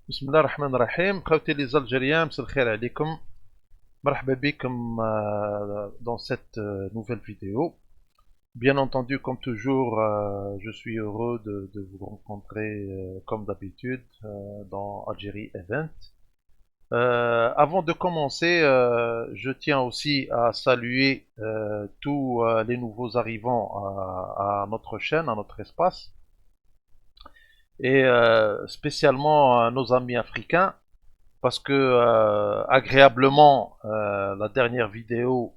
بسم الله الرحمن الرحيم خوتي les Algériens مساء الخير عليكم مرحبا بكم dans cette nouvelle vidéo. Bien entendu, comme toujours, je suis heureux de vous rencontrer comme d'habitude dans Algérie Event. Avant de commencer, je tiens aussi à saluer tous les nouveaux arrivants à notre chaîne, à notre espace, et spécialement nos amis africains, parce que agréablement, la dernière vidéo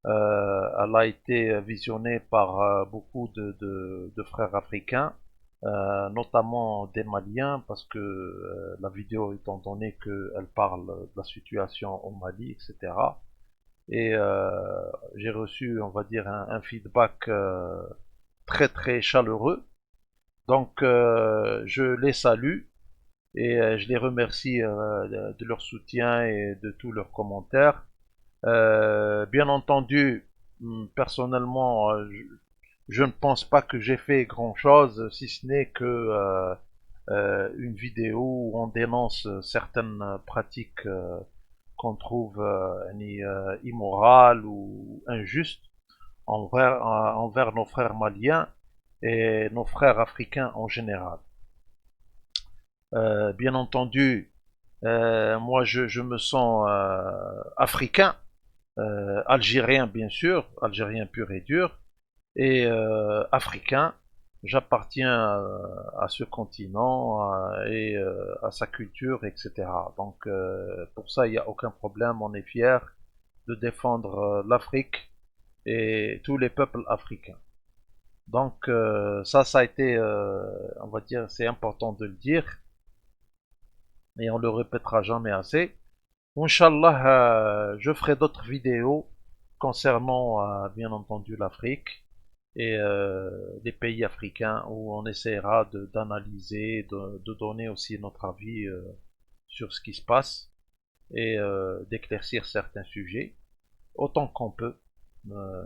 elle a été visionnée par beaucoup de frères africains, notamment des Maliens, parce que la vidéo, étant donné qu'elle parle de la situation au Mali, etc. Et j'ai reçu, on va dire, un feedback très très chaleureux. Donc, je les salue et je les remercie de leur soutien et de tous leurs commentaires. Bien entendu, personnellement, je ne pense pas que j'ai fait grand-chose, si ce n'est que une vidéo où on dénonce certaines pratiques qu'on trouve immorales ou injustes envers nos frères maliens et nos frères africains en général. Bien entendu, moi je me sens africain, algérien bien sûr, algérien pur et dur, et africain. J'appartiens à ce continent et à sa culture, etc. Donc pour ça, il n'y a aucun problème. On est fiers de défendre l'Afrique et tous les peuples africains. Donc ça a été, on va dire, c'est important de le dire et on le répétera jamais assez. Inch'Allah, je ferai d'autres vidéos concernant bien entendu l'Afrique et les pays africains où on essaiera d'analyser, de donner aussi notre avis sur ce qui se passe et d'éclaircir certains sujets autant qu'on peut, euh,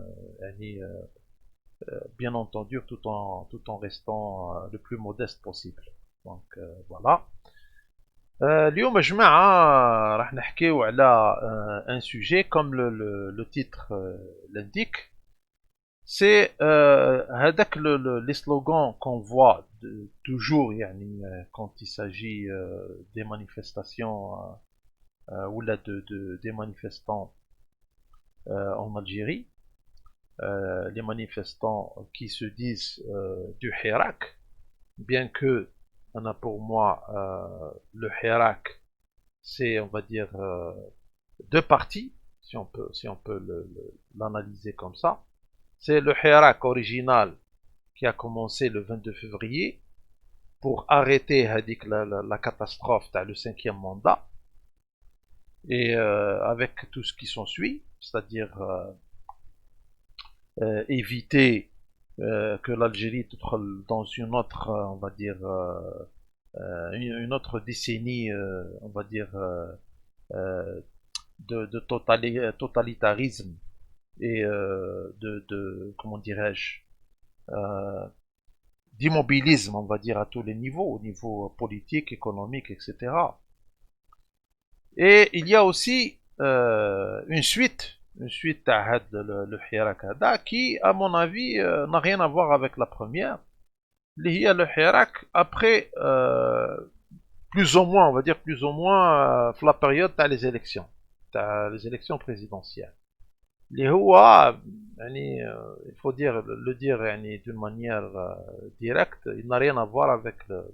bien entendu tout en restant le plus modeste possible. Donc voilà. اليوم يا جماعة راح نحكيو على un sujet comme le titre l'indique. C'est les slogans qu'on voit toujours يعني, quand il s'agit des manifestations ou là des manifestants en Algérie, les manifestants qui se disent du Hirak, bien que on a pour moi le Hirak, c'est on va dire deux parties, si on peut l'analyser comme ça. C'est le Hirak original qui a commencé le 22 février pour arrêter la catastrophe le cinquième mandat et avec tout ce qui s'ensuit, c'est-à-dire éviter que l'Algérie entre dans une autre, on va dire, une autre décennie, on va dire, de totalitarisme et comment dirais-je, euh, d'immobilisme, on va dire, à tous les niveaux, au niveau politique, économique, etc. Et il y a aussi une suite à le Hirak Hada, qui, à mon avis, n'a rien à voir avec la première. Il y a le Hirak après, plus ou moins, on va dire plus ou moins, la période les élections présidentielles. اللي هو يعني il faut dire le dire يعني d'une manière directe, il n'a rien à voir avec le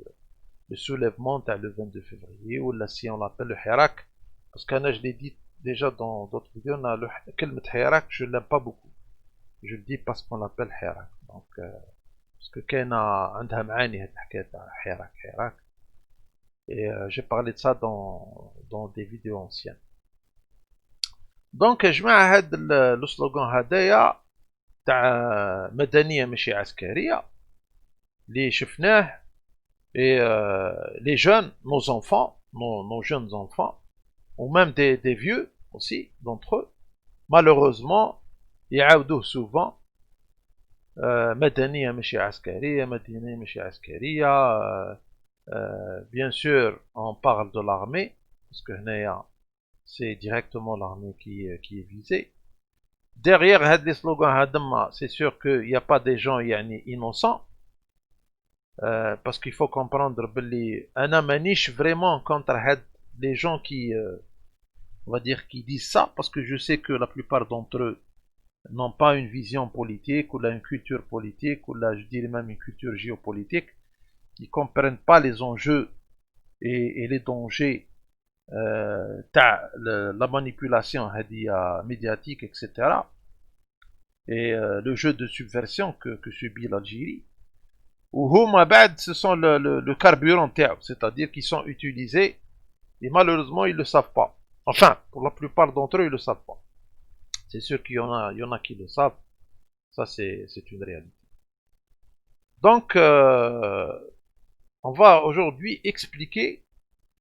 soulèvement le 22 février ou si on l'appelle le Hirak, parce que je l'ai dit déjà dans d'autres vidéos, le كلمة Hirak je l'aime pas beaucoup, je le dis parce qu'on l'appelle Hirak. Donc parce que كاينة عندها معاني هاد الحكاية تاع Hirak et j'ai parlé de ça dans des vidéos anciennes. دونك يا جماعة هاد لو سلوغان هدايا تاع مدنية ماشي عسكرية اللي شفناه et les jeunes, nos enfants, nos jeunes enfants, ou même des vieux aussi d'entre eux, malheureusement, يعاودوه souvent مدنية ماشي عسكرية مدنية ماشي عسكرية Bien sûr, on parle de l'armée, parce que c'est directement l'armée qui est visée. Derrière les slogans, c'est sûr qu'il n'y a pas des gens innocents, parce qu'il faut comprendre que un maniche vraiment contre les gens on va dire, qui disent ça, parce que je sais que la plupart d'entre eux n'ont pas une vision politique, ou là une culture politique, ou là je dirais même une culture géopolitique. Ils ne comprennent pas les enjeux et les dangers la manipulation médiatique, etc. Et le jeu de subversion que subit l'Algérie. Ou ce sont le carburant, c'est-à-dire qu'ils sont utilisés et malheureusement ils ne le savent pas. Enfin, pour la plupart d'entre eux, ils ne le savent pas. C'est sûr il y en a qui le savent. Ça, c'est une réalité. Donc, on va aujourd'hui expliquer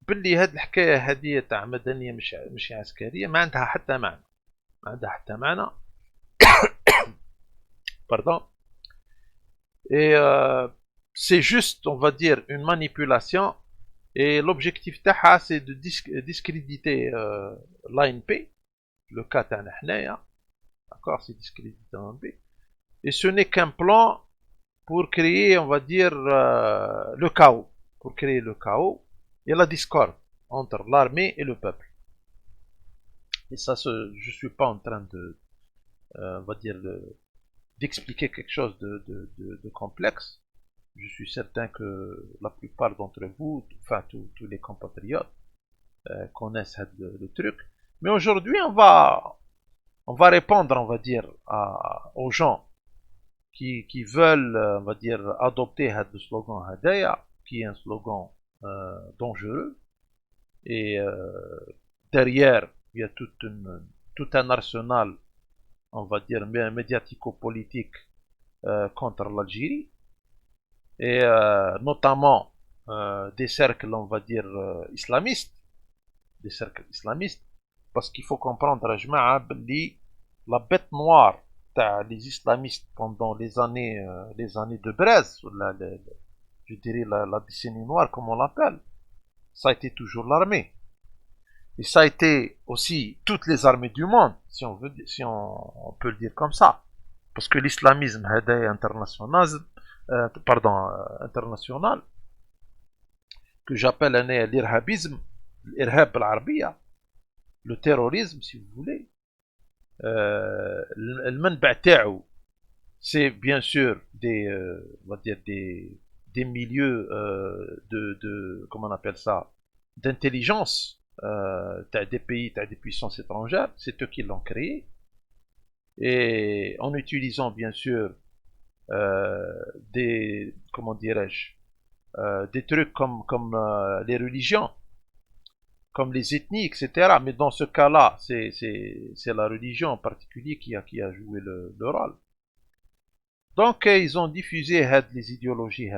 باللي هاد الحكايه هذه تاع مدنيه مش عسكريه ما عندها حتى معنى ما عندها حتى معنى pardon et c'est juste on va dire une manipulation et l'objectif تاعها c'est de discréditer l'ANP le cas تاعنا حنايا d'accord c'est discréditer l'ANP et ce n'est qu'un plan pour créer on va dire le chaos pour créer le chaos et la discorde entre l'armée et le peuple. Et ça, je suis pas en train de, on va dire, d'expliquer quelque chose de complexe. Je suis certain que la plupart d'entre vous, enfin tous les compatriotes, connaissent le truc. Mais aujourd'hui, on va répondre, on va dire, aux gens qui veulent, on va dire, adopter le slogan Hadaya, qui est un slogan dangereux. Et derrière, il y a tout un arsenal, on va dire, médiatico-politique contre l'Algérie, et notamment des cercles, on va dire, islamistes, des cercles islamistes, parce qu'il faut comprendre, la bête noire des islamistes pendant les années de braise, je dirais la décennie noire, comme on l'appelle, ça a été toujours l'armée. Et ça a été aussi toutes les armées du monde, si on peut le dire comme ça. Parce que l'islamisme international, international, que j'appelle l'irhabisme, l'irhab al le terrorisme, si vous voulez, le c'est bien sûr on va dire des milieux comment on appelle ça, d'intelligence des pays, des puissances étrangères, c'est eux qui l'ont créé, et en utilisant bien sûr comment dirais-je, des trucs comme les religions, comme les ethnies, etc. Mais dans ce cas-là, c'est la religion en particulier qui a joué le rôle. Donc, ils ont diffusé les idéologies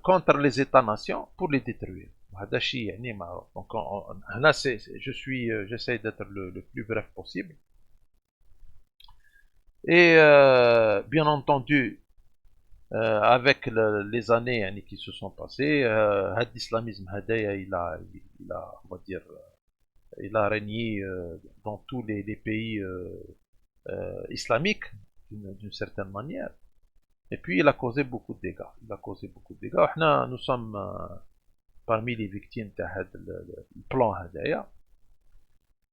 contre les États-nations pour les détruire. Donc, j'essaie d'être le plus bref possible. Et bien entendu, avec les années qui se sont passées, l'islamisme on va dire, il a régné dans tous les pays islamiques d'une certaine manière. Et puis il a causé beaucoup de dégâts. Il a causé beaucoup de dégâts. Nous sommes parmi les victimes de le plan هذايا.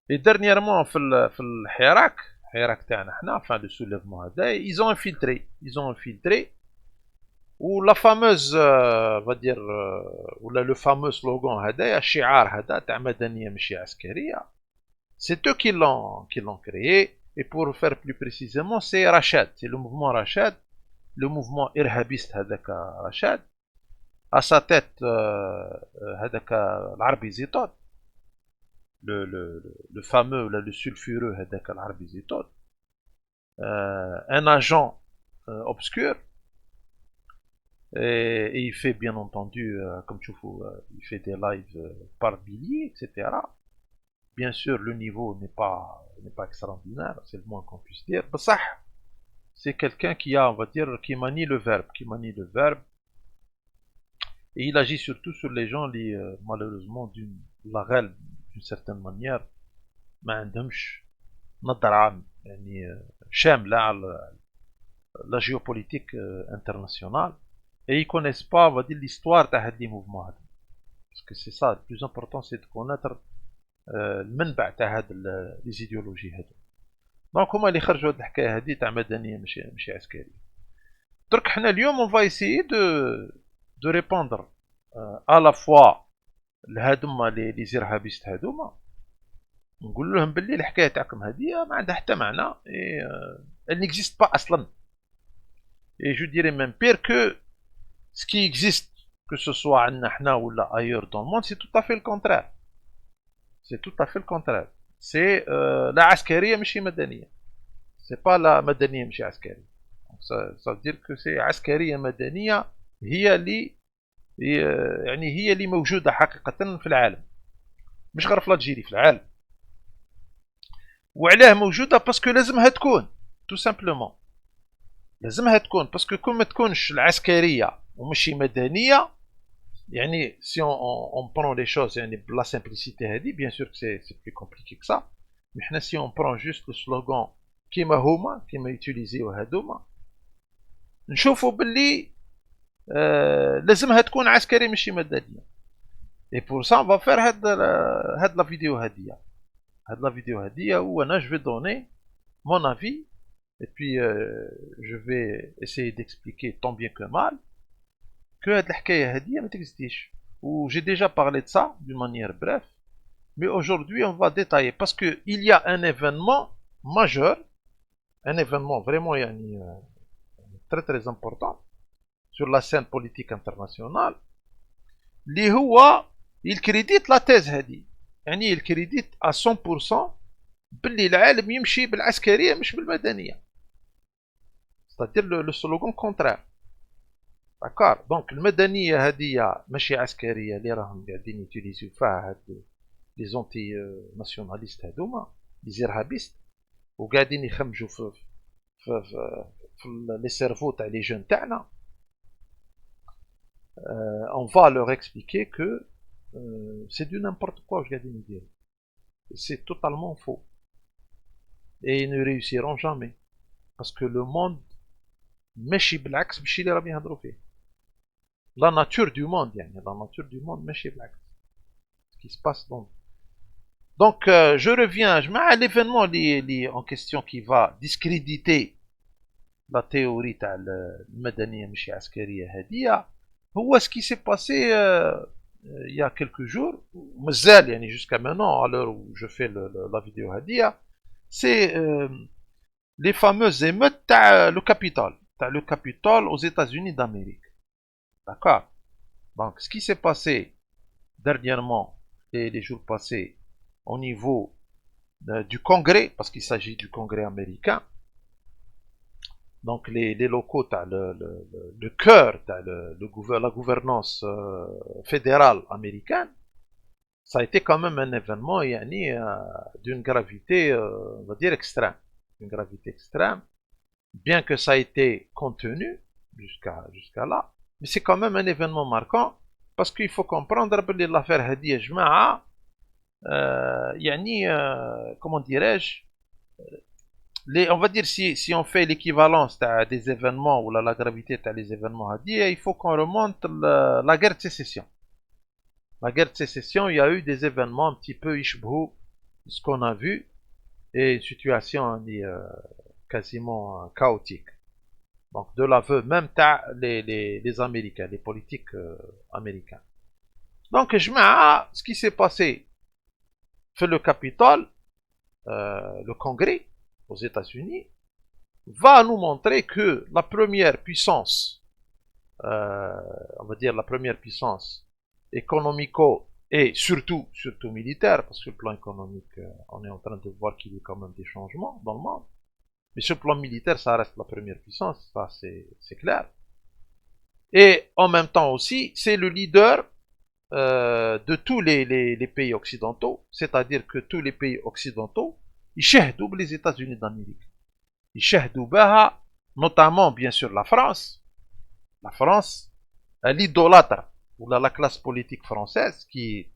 Et dernièrement في الحراك تاعنا حنا, enfin le soulèvement هذايا, ils ont infiltré ou la fameuse on va dire ou le fameux slogan هذايا, الشعار هذا تاع مدنية ماشي عسكرية, c'est eux qui l'ont créé. Et pour faire plus précisément, c'est Rachad, c'est le mouvement Rachad, le mouvement irhabiste هذاك Rachad, à sa tête هذاك العربي زيتون, le fameux, le sulfureux هذاك العربي زيتون, un agent obscur, et il fait bien entendu, comme tu vois, il fait des lives par milliers, etc. Bien sûr, le niveau n'est pas extraordinaire, c'est le moins qu'on puisse dire. C'est quelqu'un qui a, on va dire, qui manie le verbe, Et il agit surtout sur les gens qui, malheureusement, la غالب, d'une certaine manière, ما عندهمش نظرة عامة يعني شاملة على la géopolitique internationale et ils connaissent pas, on va dire, l'histoire de mouvements. Parce que c'est ça, le plus important, c'est de connaître المنبع تاع هاد les idéologies هادو. دونك هما اللي خرجوا هاد الحكايه هادي تاع مدنيه ماشي عسكريه. درك حنا اليوم on va essayer de répondre à la fois لهادوما لي زيرهابيست هادوما نقول لهم باللي الحكايه تاعكم هادي ما عندها حتى معنى elle n'existe pas اصلا. Et je dirais même pire que ce qui existe, que ce soit عندنا حنا ولا ailleurs dans le monde, c'est tout à fait le contraire. C'est tout à fait le contraire. C'est la عسكريه ماشي مدنيه. C'est pas la مدنيه ماشي عسكريه. Ça veut dire que c'est عسكريه مدنيه هي اللي يعني هي اللي موجوده حقيقه في العالم. مش غير في الجيري في العالم. وعلاه موجوده باسكو لازمها تكون tout simplement. لازمها تكون باسكو كون ما تكونش العسكريه وماشي مدنيه يعني si on prend les choses يعني بلا simplicité هذه bien sûr que c'est plus compliqué que ça mais حنا si on prend juste le slogan كيما هما كيما يوتيليزيو هادوما نشوفوا باللي لازمها تكون عسكري ماشي مدنيه. et pour ça on va faire هاد لا فيديو هاديه. هاد لا فيديو هاديه وانا je vais donner mon avis et puis je vais essayer d'expliquer tant bien que mal que هاد الحكايه هاديه ما تكزيستيش. و j'ai déjà parlé de ça d'une manière bref mais aujourd'hui on va détailler parce que il y a un événement majeur, un événement vraiment يعني très très important sur la scène politique internationale اللي هو الكريديت لا تيز هادي يعني الكريديت à 100% باللي العالم يمشي بالعسكريه مش بالمدنيه. c'est-à-dire le slogan contraire. داكار دونك المدنيه هذه ماشي عسكريه اللي راهم قاعدين يوتيليزيو فيها هاد لي زونتي ناسيوناليست هادوما لي زيرهابيست وقاعدين يخمجوا في لي سيرفو تاع لي جون تاعنا. on va leur expliquer que c'est du n'importe quoi واش قاعدين يديروا. c'est totalement faux et ils ne réussiront jamais parce que le monde ماشي بالعكس ماشي اللي راهم يهضروا فيه. la nature du monde يعني la nature du monde ماشي بالعكس ce qui se passe donc je reviens à l'événement en question qui va discréditer la théorie تاع المدنيه ماشي عسكريه هذه هو ce qui s'est passé il y a quelques jours مازال يعني jusqu'à maintenant à l'heure où je fais la vidéo هذه c'est les fameuses émeutes تاع le Capitole aux États-Unis d'Amérique. D'accord. Donc, ce qui s'est passé dernièrement et les jours passés au niveau du Congrès, parce qu'il s'agit du Congrès américain, donc les locaux, le cœur, la gouvernance fédérale américaine, ça a été quand même un événement d'une gravité, on va dire, extrême. Une gravité extrême, bien que ça a été contenu jusqu'à là. Mais c'est quand même un événement marquant parce qu'il faut comprendre que l'affaire هذه يا جماعة يعني comment dirais-je on va dire si on fait l'équivalence des événements ou la gravité des événements هذه il faut qu'on remonte la guerre de sécession. La guerre de sécession, il y a eu des événements un petit peu يشبهوا ce qu'on a vu et une situation quasiment chaotique. Donc de l'aveu même les Américains, les politiques américains. Donc ce qui s'est passé fait le Capitole, le Congrès aux États-Unis, va nous montrer que la première puissance, on va dire la première puissance économico et surtout militaire, parce que le plan économique, on est en train de voir qu'il y a quand même des changements dans le monde. Mais sur le plan militaire, ça reste la première puissance, ça c'est clair. Et en même temps aussi, c'est le leader de tous les pays occidentaux, c'est-à-dire que tous les pays occidentaux, ils يشاهدوا les États-Unis d'Amérique. Ils يشاهدوا بها, notamment bien sûr la France. La France, elle idolâtre ou la classe politique française qui est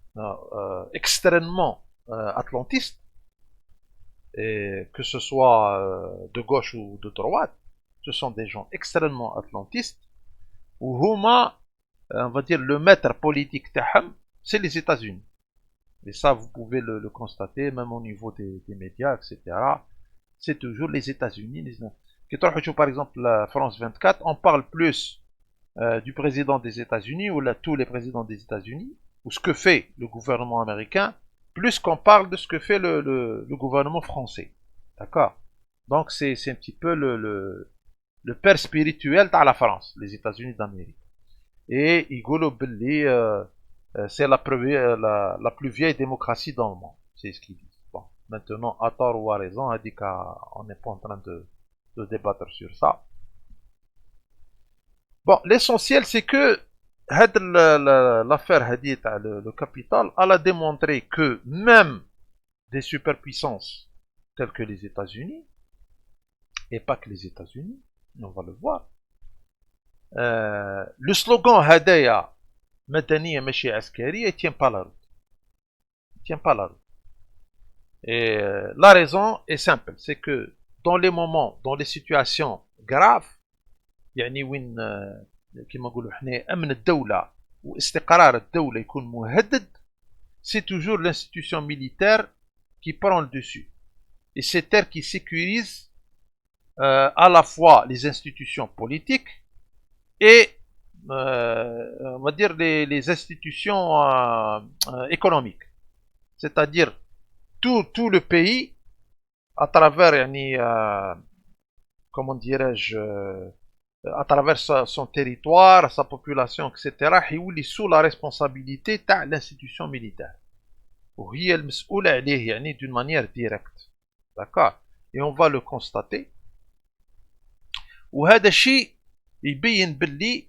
extrêmement atlantiste, et que ce soit de gauche ou de droite, ce sont des gens extrêmement atlantistes, où Huma, on va dire, le maître politique tahem, c'est les États-Unis. Et ça, vous pouvez le constater, même au niveau des médias, etc. C'est toujours les États-Unis. Par exemple, la France 24, on parle plus du président des États-Unis, ou là, tous les présidents des États-Unis, ou ce que fait le gouvernement américain, plus qu'on parle de ce que fait le gouvernement français. D'accord. Donc, c'est un petit peu le père spirituel de la France, les États-Unis d'Amérique. Et Igolo Belli, c'est la plus vieille démocratie dans le monde. C'est ce qu'ils disent. Bon, maintenant, à tort ou à raison, on n'est pas en train de débattre sur ça. Bon, l'essentiel, c'est que l'affaire Hadith, le capital, elle a démontré que même des superpuissances telles que les États-Unis, et pas que les États-Unis, on va le voir, le slogan Hadaya Madaniya Mashi Askari, il tient pas la route. Il tient pas la route. Et la raison est simple, c'est que dans les moments, dans les situations graves, يعني وين كما نقولوا حنا امن الدوله واستقرار الدوله يكون مهدد, c'est toujours l'institution militaire qui prend le dessus. Et c'est elle qui sécurise à la fois les institutions politiques et on va dire les institutions économiques. C'est-à-dire tout le pays à travers comment dirais-je à travers son territoire, sa population, etc., il est sous la responsabilité de l'institution militaire. وهي المسؤولة عليه يعني d'une manière directe. D'accord. Et on va le constater. وهذا الشيء يبين باللي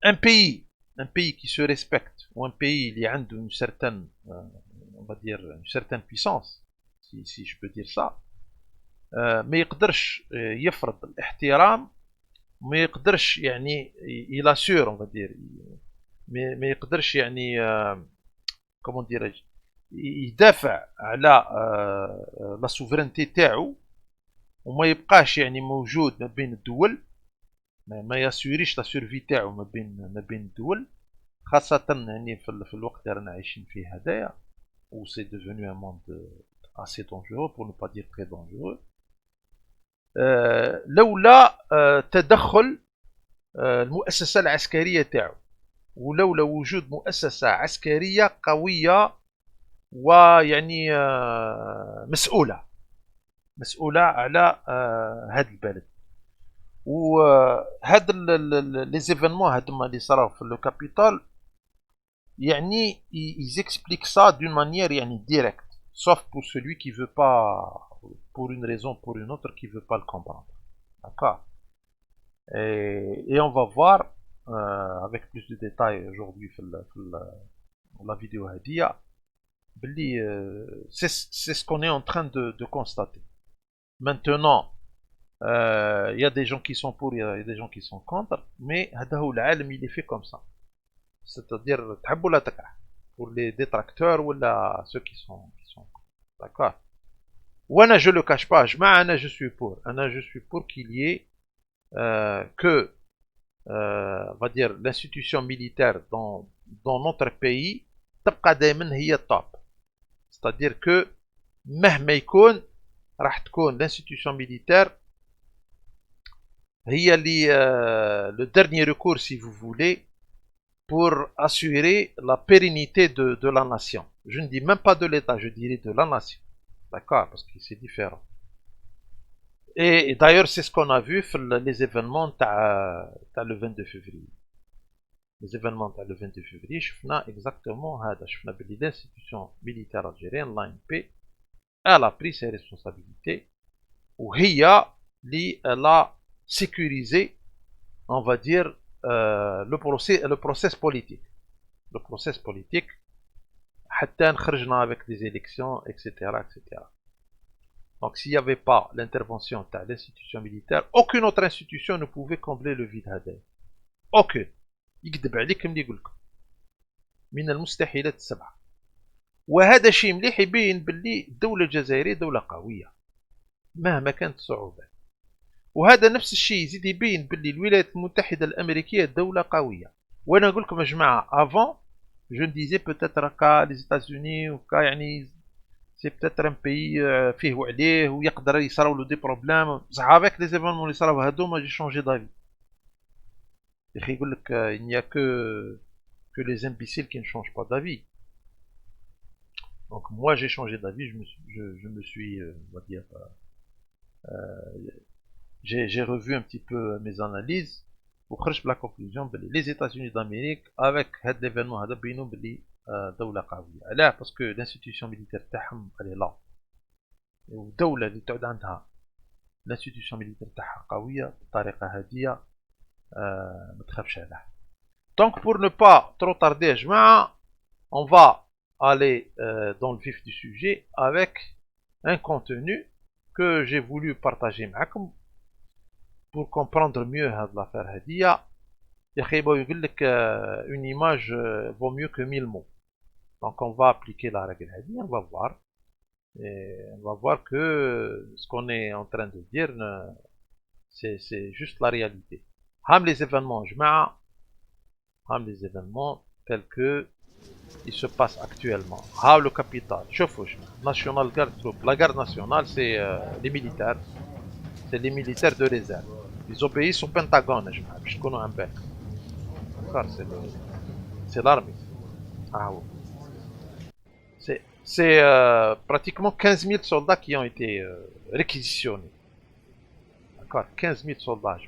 un pays qui se respecte, ou un pays qui a une certaine, on va dire, une certaine puissance, si je peux dire ça, ما يقدرش يفرض الاحترام, ما يقدرش يعني يلاسور on va dire, ما يقدرش يعني comment dirais-je يدافع على لا سوفرينتي تاعو, وما يبقاش يعني موجود ما بين الدول, ما ياسوريش لا سيرفي تاعو ما بين الدول, خاصة يعني في الوقت اللي رانا عايشين فيه هدايا, où c'est devenu un monde assez dangereux, pour ne pas dire très dangereux. لولا تدخل المؤسسة العسكرية تاعو, ولولا وجود مؤسسة عسكرية قوية ويعني مسؤولة على هذا البلد. وهذا لي زيفينمون هذوما اللي صراو في لو كابيتال يعني ils expliquent ça d'une manière يعني directe, sauf pour celui qui veut pas, pour une raison ou pour une autre, qui veut pas le comprendre. D'accord. Et on va voir avec plus de détails aujourd'hui la vidéo Hadia, c'est ce qu'on est en train de constater. Maintenant, il y a des gens qui sont pour, il y a des gens qui sont contre, mais العالم il est fait comme ça. C'est-à-dire تحب ولا تكره, pour les détracteurs ou ceux qui sont d'accord. وانا je le cache pas, je suis pour qu'il y ait que on va dire l'institution militaire dans notre pays تبقى دائما هي التوب. C'est-à-dire que مهما يكون راح تكون l'institution militaire هي اللي le dernier recours, si vous voulez, pour assurer la pérennité de la nation. Je ne dis même pas de l'État, je dirais de la nation. D'accord, parce que c'est différent. Et d'ailleurs, c'est ce qu'on a vu les événements le 22 février. Les événements le 22 février, je fais exactement l'institution militaire algérienne, l'ANP, elle a pris ses responsabilités, ou elle a sécurisé, on va dire, le process politique. Le process politique, حتى نخرجنا avec des élections, etc., etc. Donc s'il n'y avait pas l'intervention de l'institution militaire, aucune autre institution ne pouvait combler le vide. Aucune. يكذب عليك ملي يقول لكم من المستحيلات السبعة. وهذا شيء مليح يبين باللي الدولة الجزائرية دولة قوية مهما كانت الصعوبات. وهذا نفس الشيء يزيد يبين باللي الولايات المتحدة الأمريكية دولة قوية. وأنا نقول لكم يا جماعة افون جو ديزي بوتيتر كا لي زيتازوني وكا يعني سي بوتيتر ان بيي فيه وعليه ويقدر يصراو له دي بروبليم بصح افيك لي زيفونمون اللي صراو هادوما جي شونجي دافي. يا اخي يقول لك il n'y a que les imbéciles qui ne changent pas d'avis. Donc moi j'ai changé d'avis, je me suis on va dire j'ai revu un petit peu mes analyses وخرجت بلا كونكلوزيون بلي لي زيتازوني d'Amérique avec هاد ليفينمون هذا بينوا بلي دولة قوية. علاه؟ باسكو لانستيتيوشن ميليتير تاعهم الي لا، والدولة اللي تعود عندها لانستيتيوشن ميليتير تاعها قوية بطريقة هادية ما تخافش عليها. دونك بور نو با ترو طاردي يا جماعة on va aller dans le vif du sujet avec un contenu que j'ai voulu partager معكم pour comprendre mieux هاد l'affaire هادية. يا خي بغا يقول لك une image vaut mieux que 1000 mots. Donc on va appliquer la règle هادية, on va voir. Et on va voir que ce qu'on est en train de dire, c'est juste la réalité. Ham les événements, ham les événements tels que ils se passent actuellement. Ham le capital, National Guard Troop. La garde nationale, c'est les militaires. C'est les militaires de réserve. Ils obéissent au Pentagone, je connais un peu. D'accord, c'est l'armée. Ah oui. C'est pratiquement 15 000 soldats qui ont été réquisitionnés. D'accord, 15 000 soldats.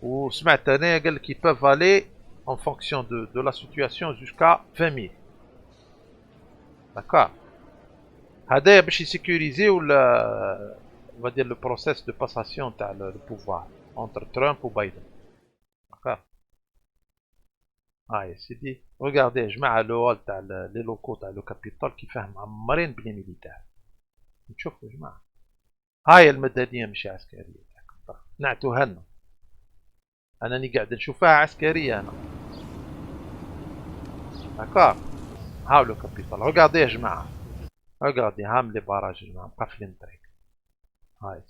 Ou سمعت أنا قال لك ils peuvent aller en fonction de la situation jusqu'à 20 000. D'accord. هذا باش يسيكوريزي ولا on va dire le process de passation تاع le pouvoir entre Trump ou Biden. D'accord. يا سيدي regardez يا جماعة لو هول تاع لي لوكو تاع لو كابيتال كيفاه معمرين بلي ميليتير. نشوفوا يا جماعة هاي المدنية ماشي عسكرية نعتوها لنا. أنني قاعد نشوفها عسكرية أنا. داكار. هاو لو كابيتال regardez يا جماعة regardez هام لي باراج يا جماعة مقفلين الطريق. هاي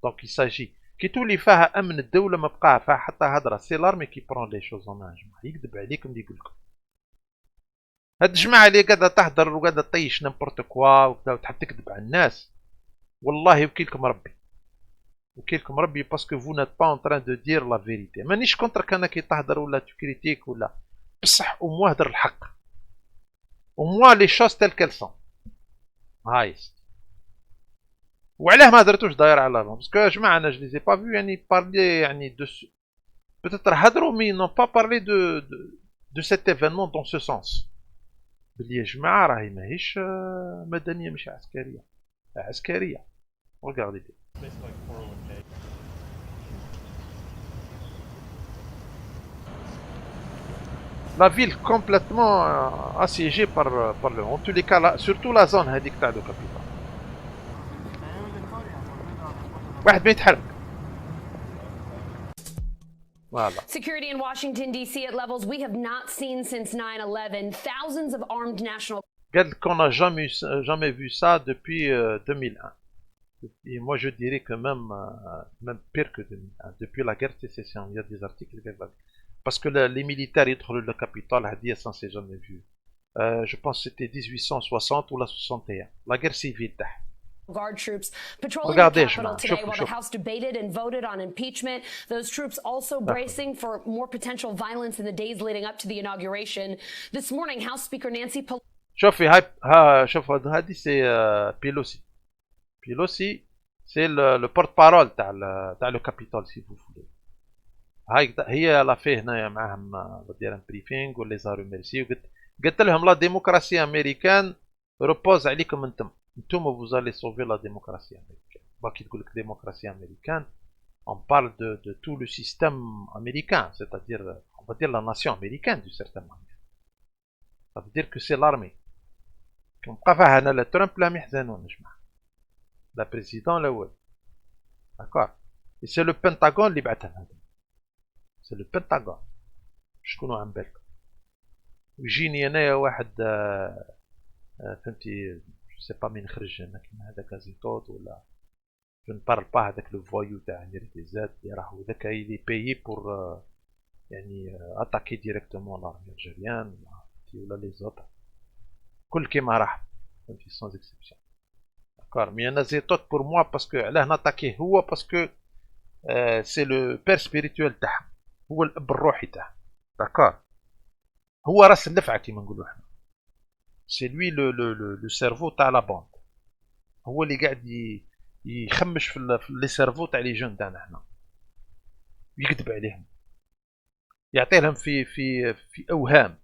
دونك يساجي كي تولي فيها امن الدوله ما بقى فيها حتى هضره. سي لارمي كي برون لي شوز اون مان. جماعه يكذب عليكم اللي يقول لكم هاد الجماعه اللي قاعده تهضر وقاعده طيش نيمبورت كوا وتحب تكذب على الناس. والله وكيلكم ربي وكيلكم ربي باسكو فو نات با اون تران دو دير لا فيريتي. مانيش كونتر انا كي تهضر ولا تكريتيك ولا بصح او موا هضر الحق او موا لي شوز تيل كيل سون. هاي وعلاه ما درتوش داير على بالهم باسكو يا جماعه انا جليزي با فيو يعني بارلي يعني دو peut-être هضروا مي نون با بارلي دو سيت ايفينمون دون سو سونس بلي يا جماعه راهي ماهيش مدنيه مش عسكريه عسكريه. regardez bien. La ville complètement assiégée par le en tous les cas là, surtout la zone هذيك تاع لو كابيتال واحد ما يتحرك. Voilà. Security in Washington, D.C. at levels we have not seen since 9/11. Thousands of armed national... qu'on n'a jamais vu ça depuis 2001. Et moi je dirais que même pire que 2001. Depuis la guerre de sécession, il y a des articles. Parce que les militaires ils trouvent le Capitole, ça ne s'est jamais vu. Je pense que c'était 1860 ou la 61. La guerre civile. Guard troops patrolling the Capitol today while the House debated and voted on impeachment. Those troops also bracing for more potential violence in the days leading up to the inauguration. This morning, House Speaker Nancy Pelosi. شوفي هاي شوف هذه سي بيلوسي سي لو بورت بارول تاع لو كابيتول سي فو فولي. هاي هي لا فيه هنايا معاهم دايره بريفينغ ولي زارو ميرسي قلت لهم لا ديموقراسي امريكان روبوز عليكم انتم vous allez sauver la démocratie américaine. كي تقول لك démocratie américaine on parle de tout le système américain, c'est-à-dire on va dire la nation américaine d'une certaine manière. Ça veut dire que c'est l'armée. كون بقى فيها هنا لا ترامب لا يحزنون يا جماعه لا بريزيدون لا والو. داكور. سي لو بنتاغون اللي بعثهم هذا سي لو بنتاغون. شكونو عم بالك؟ ويجيني انايا واحد فهمتي جو سي با مين خرج هنا كيما هذاك زيتوت ولا جو نبارل با هذاك لو فوايو تاع نير ديزات اللي راهو ذاك يلي بايي بور يعني اتاكي ديريكتومون لارمي الجيريان ولا لي زوتر كل كيما راح فهمتي سون اكسبسيون. داكور مي انا زيتوت بور موا باسكو علاه ناتاكيه هو باسكو سي لو بير سبيريتوال تاعهم، هو الاب الروحي تاعهم. داكور هو راس اللفعه كيما نقولوا حنا. سي لوي لو سيرفو تاع لا بوند، هو اللي قاعد يخمش في لي سيرفو تاع لي جون تاعنا حنا، يكذب عليهم، يعطي لهم في اوهام،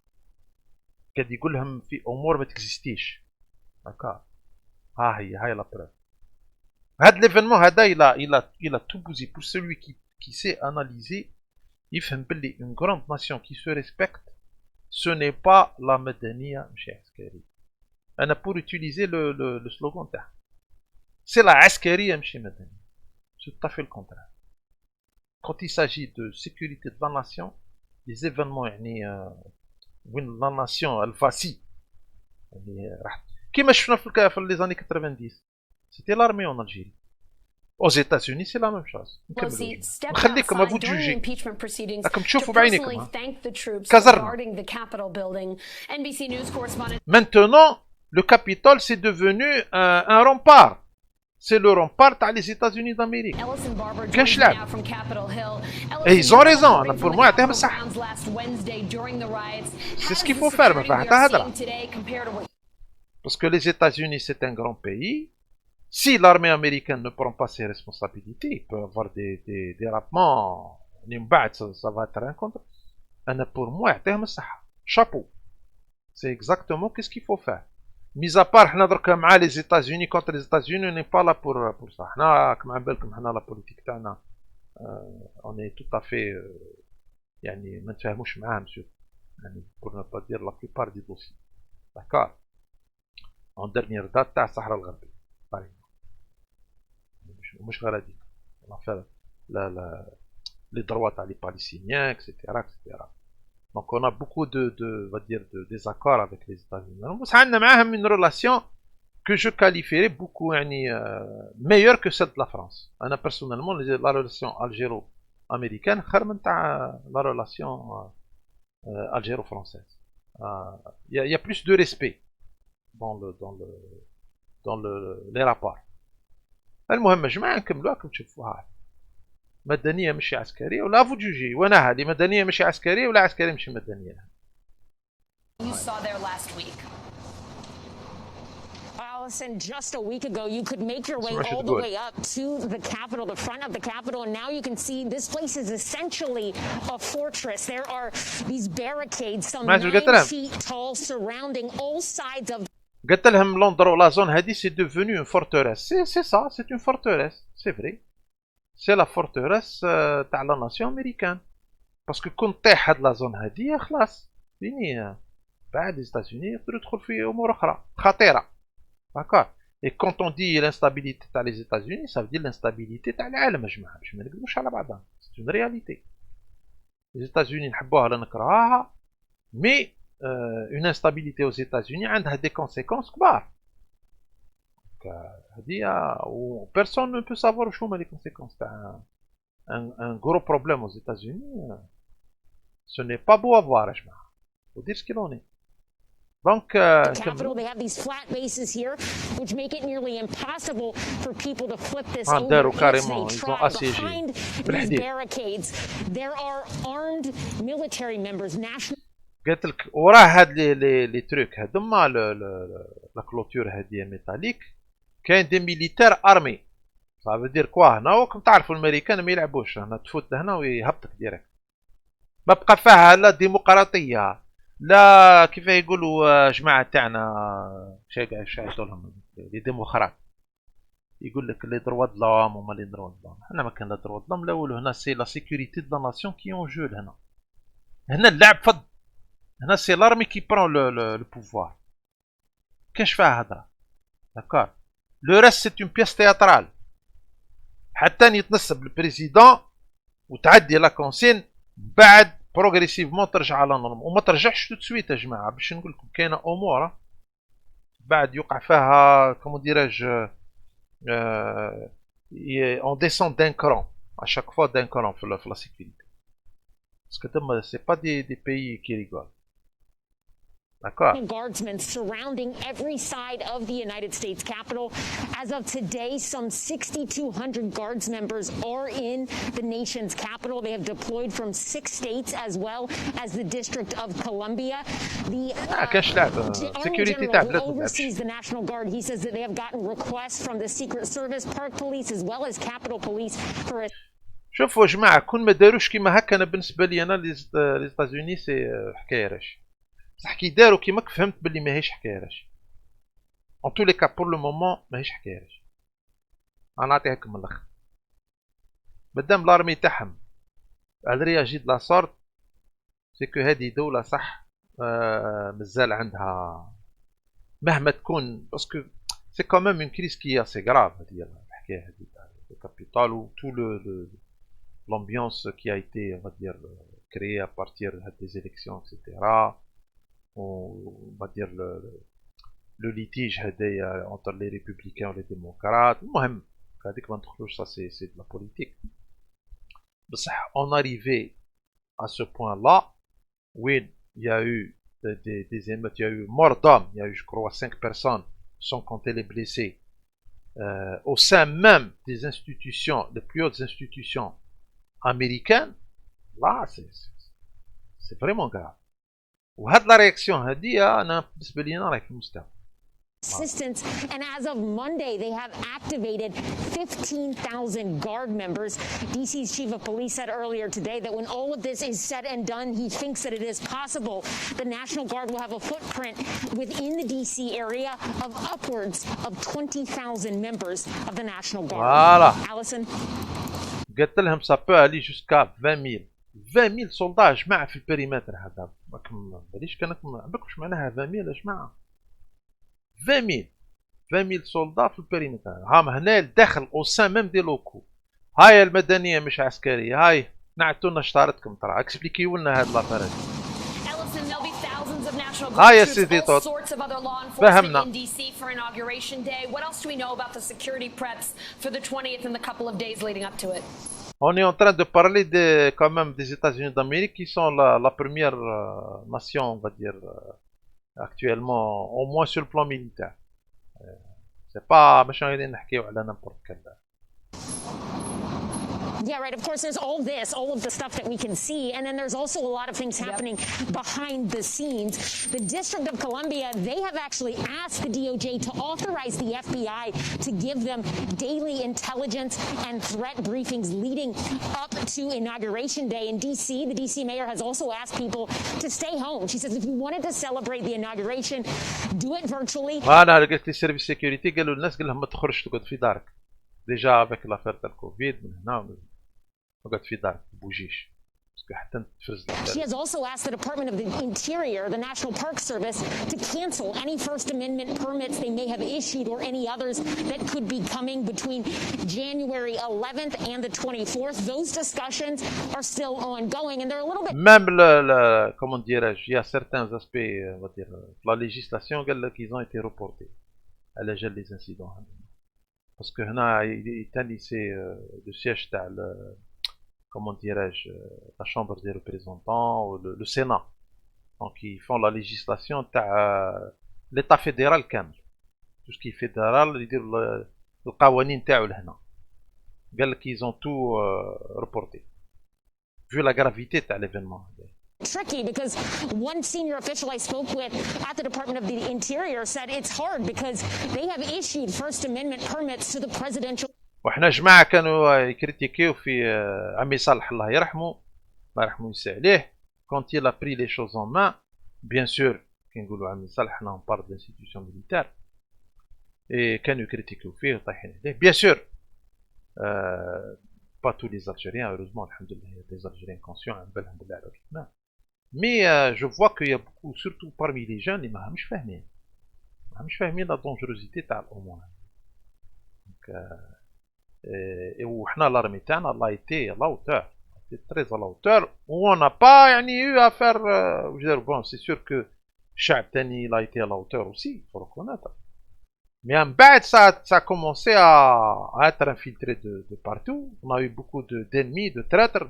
قاعد يقول لهم في امور ما تكزيستيش. داكور هاي لا بروف. هاد ليفينمون هذا الى تو بوزي بور سولوي كي سي اناليزي، يفهم باللي اون غروند ناسيون كي سو ريسبكت ce n'est pas la مدنية ماشي عسكرية. أنا pour utiliser le slogan تاعها c'est la عسكرية ماشي مدنية. c'est tout à fait le contraire. quand il s'agit de sécurité de la nation les événements يعني وين la nation الفاسي يعني راح كيما شفنا في les années 90 c'était l'armée en Algérie. Aux États-Unis, c'est la même chose. نخليكم افو تجوجي راكم تشوفوا بعينيكم. كازرنا. Maintenant, le Capitole c'est devenu un rempart. C'est le rempart تاع les États-Unis d'Amérique. كاش لعب. Et ils ont raison. Pour moi, يعطيهم الصح. C'est ce qu'il faut faire. ما فيها حتى هضرة. Parce que les États-Unis c'est un grand pays. Si l'armée américaine ne prend pas ses responsabilités, il peut y avoir des dérapements. Ça va être un contre. Pour moi, chapeau. C'est exactement ce qu'il faut faire. Mis à part les États-Unis, contre les États-Unis, on n'est pas là pour ça. La politique, on est tout à fait. Pour ne pas dire la plupart des dossiers. D'accord. En dernière date, à Sahara al-Gharbi. مش غير هذيك لافير لي دروا تاع لي باليستينيان اكسيتيرا اكسيتيرا. دونك اون ا بوكو دو va dire de désaccord avec les États-Unis. بصح عندنا معاهم une relation que je qualifierais beaucoup يعني meilleure que celle de la France. انا personnellement la relation algéro-américaine خير من تاع la relation algéro-française. Il y a plus de respect dans les rapports. المهم جماعة نكملوها راكم تشوفوها. مدنية ماشي عسكرية ولا فو تجوجي وانا هذه مدنية ماشي عسكرية ولا عسكرية ماشي مدنية. You saw there last week. Allison, just a week ago, you could make your way all the way up to the Capitol, the front of the Capitol, and now you can see this place is essentially a fortress. There are these barricades, some 9 feet tall, surrounding all sides of. قلت لهم لندن لا زون هذه سي devenu une forteresse. C'est ça, c'est une forteresse, c'est vrai. C'est la forteresse تاع لا ناسيون امريكان. باسكو كون طيح هاد لا زون هذه خلاص فيني بعد لي États-Unis يقدروا يدخل في امور اخرى خطيره. داكور. Et quand on dit l'instabilité تاع les États-Unis, ça veut dire l'instabilité تاع العالم يا جماعه باش ما نكذبوش على بعضنا. C'est une réalité. Les États-Unis نحبوها ولا نكرهوها مي une instabilité aux États-Unis a des conséquences كبار. Personne ne peut savoir شو هما les conséquences. Un gros problème aux États-Unis, ce n'est pas beau à voir. Il faut dire ce qu'il en est. Donc, the Capitol, they have these flat bases here, which make it nearly impossible for people to flip this over. Carrément, ils ont assiégé. Behind these barricades, there are armed military members, national. قلت لك وراه هاد لي تروك هذوما لا كلوتور هادي ميتاليك كاين دي ميليتير ارمي. صافي دير كوا هنا وكم تعرفوا الامريكان ما يلعبوش هنا تفوت لهنا ويهبطك ديريكت. ما بقى فيها لا ديمقراطيه لا كيف يقولوا جماعه تاعنا شايعوا لهم لي ديمقراط يقول لك لي دروا دلوم وما لي دروا دلوم. حنا ما كان لا دروا دلوم لا والو. هنا سي لا سيكوريتي دو لا ناسيون كي اون جو. هنا اللعب فض. هنا سي لارمي كي برون لو بوفوار. كاش فيها هضره. داكور. لو ريست سي اون بياس تياترال. حتى يتنصب البريزيدون وتعدي لا كونسين بعد بروغريسيفمون ترجع على نورم، وما ترجعش تو سويت يا جماعه. باش نقول لكم كاينه امور بعد يوقع فيها كومون ديراج اون ديسون دان كرون اشاك فوا دان كرون في لا سيكوريتي، باسكو تما سي با دي بيي كي ريغول. Guardsmen surrounding every side of the United States Capitol. As of today, some 6,200 Guards members are in the nation's capital. They have deployed from 6 states as well as the District of Columbia. The Army General who oversees the National Guard, he says that they have gotten requests from the Secret Service, Park Police, as well as Capitol Police for a... شوفوا يا جماعة، كون ما داروش كيما هكا، أنا بالنسبة لي أنا لي زيتازوني سي حكاية راش. بصح كي دارو كيماك فهمت بلي ماهيش حكاية راش. ان تو لي كا بور لو مومون ماهيش حكاية راش. أنا نعطيهاكم من الآخر. مادام لارمي تاعهم elle réagit de la sorte، سي كو هادي دولة صح مازال عندها مهما تكون، باسكو سي كوميم اون كريز كي سي غراف. هادي الحكاية هادي تاع الكابيتال و تو l'ambiance qui a été, on va dire, créée à partir des élections, etc. On va dire le litige entre les républicains et les démocrates. Ça c'est de la politique. On arrivait à ce point-là où il y a eu des émeutes, il y a eu mort d'hommes, il y a eu, je crois, 5 personnes, sans compter les blessés, au sein même des institutions, les plus hautes institutions américaine. Là c'est vraiment grave. وهاد لا رياكسيون هادي انا بالنسبه لي انا راهي في المستوى. Assistance, and as of Monday, they have activated 15,000 Guard members. DC's chief of police said earlier today that when all of this is said and done, he thinks that it is possible the National Guard will have a footprint within the DC area of upwards of 20,000 members of the National Guard. Voilà. Allison. قلت لهم ça peut aller jusqu'à 20,000 soldats جماعة في البريمتر هذا. ما باليش كانكم عندكمش معناها 20,000 يا جماعة. 20,000 soldats في البريمتر. هام هنا الداخل او سان ميم دي لوكو. هاي المدنية مش عسكرية، هاي نعتونا شطارتكم ترى اكسبليكيو لنا هاد لافير هادي. هاي يا سيدي توت فهمنا. On est en train de parler quand même des États-Unis d'Amérique qui sont la première nation, on va dire, actuellement, au moins sur le plan militaire. C'est pas machin غادي نحكيو على n'importe quel. Yeah, right. Of course, there's all of the stuff that we can see. And then there's also a lot of things happening behind the scenes. The District of Columbia, they have actually asked the DOJ to authorize the FBI to give them daily intelligence and threat briefings leading up to Inauguration Day. In D.C., the D.C. mayor has also asked people to stay home. She says if you wanted to celebrate the inauguration, do it virtually. أنا لقيت لي سيرفيس سيكوريتي قالوا للناس قال لهم ما تخرجش تقعد في دارك. ديجا افيك لافير تاع الكوفيد من هنا تقعد في دارك ما تبوجيش باسكو حتى تفرز. She has also asked the Department of the Interior, the National Park Service, to cancel any First Amendment permits they may have issued or any others that could be coming between January 11th and the 24th. Those discussions are still ongoing and they're a little bit... Même comment dirais-je, il y a certains aspects, on va dire, la législation qu'ils ont été reportés à la gel des incidents. Parce que هنا يتاني c'est le siège تاع comment dirais-je, la Chambre des représentants ou le Sénat. Donc ils font la législation تاع l'État fédéral كامل. Tout ce qui est fédéral يديروا القوانين تاعو لهنا. قال لك ils ont tout reporté. Vu la gravité تاع l'événement. Tricky because one senior official I spoke with at the Department of the Interior said it's hard because they have issued First Amendment permits to the presidential. وحنا جماعة كانوا يكريتيكيو في عمي صالح الله يرحمه، الله يرحمه ويسع عليه. quand il a pris les choses en main, bien sûr كي نقولوا عمي صالح حنا on parle d'institution militaire et كانوا يكريتيكيو فيه وطايحين عليه. bien sûr pas tous les Algériens, heureusement الحمد لله il y a des Algériens conscients على بالهم بالله على كيفنا. mais je vois qu'il y a beaucoup, surtout parmi les jeunes, اللي ماهمش فاهمين la dangerosité تاع الأمور. donc وحنا لارمي تاعنا الله يتي الله وتاه était très à la hauteur, où on n'a pas eu à faire... je veux dire, bon, c'est sûr que Chab Tani, il a été à la hauteur aussi, il faut reconnaître. Mais en bas, ça a commencé à être infiltré de partout. On a eu beaucoup d'ennemis, de traîtres,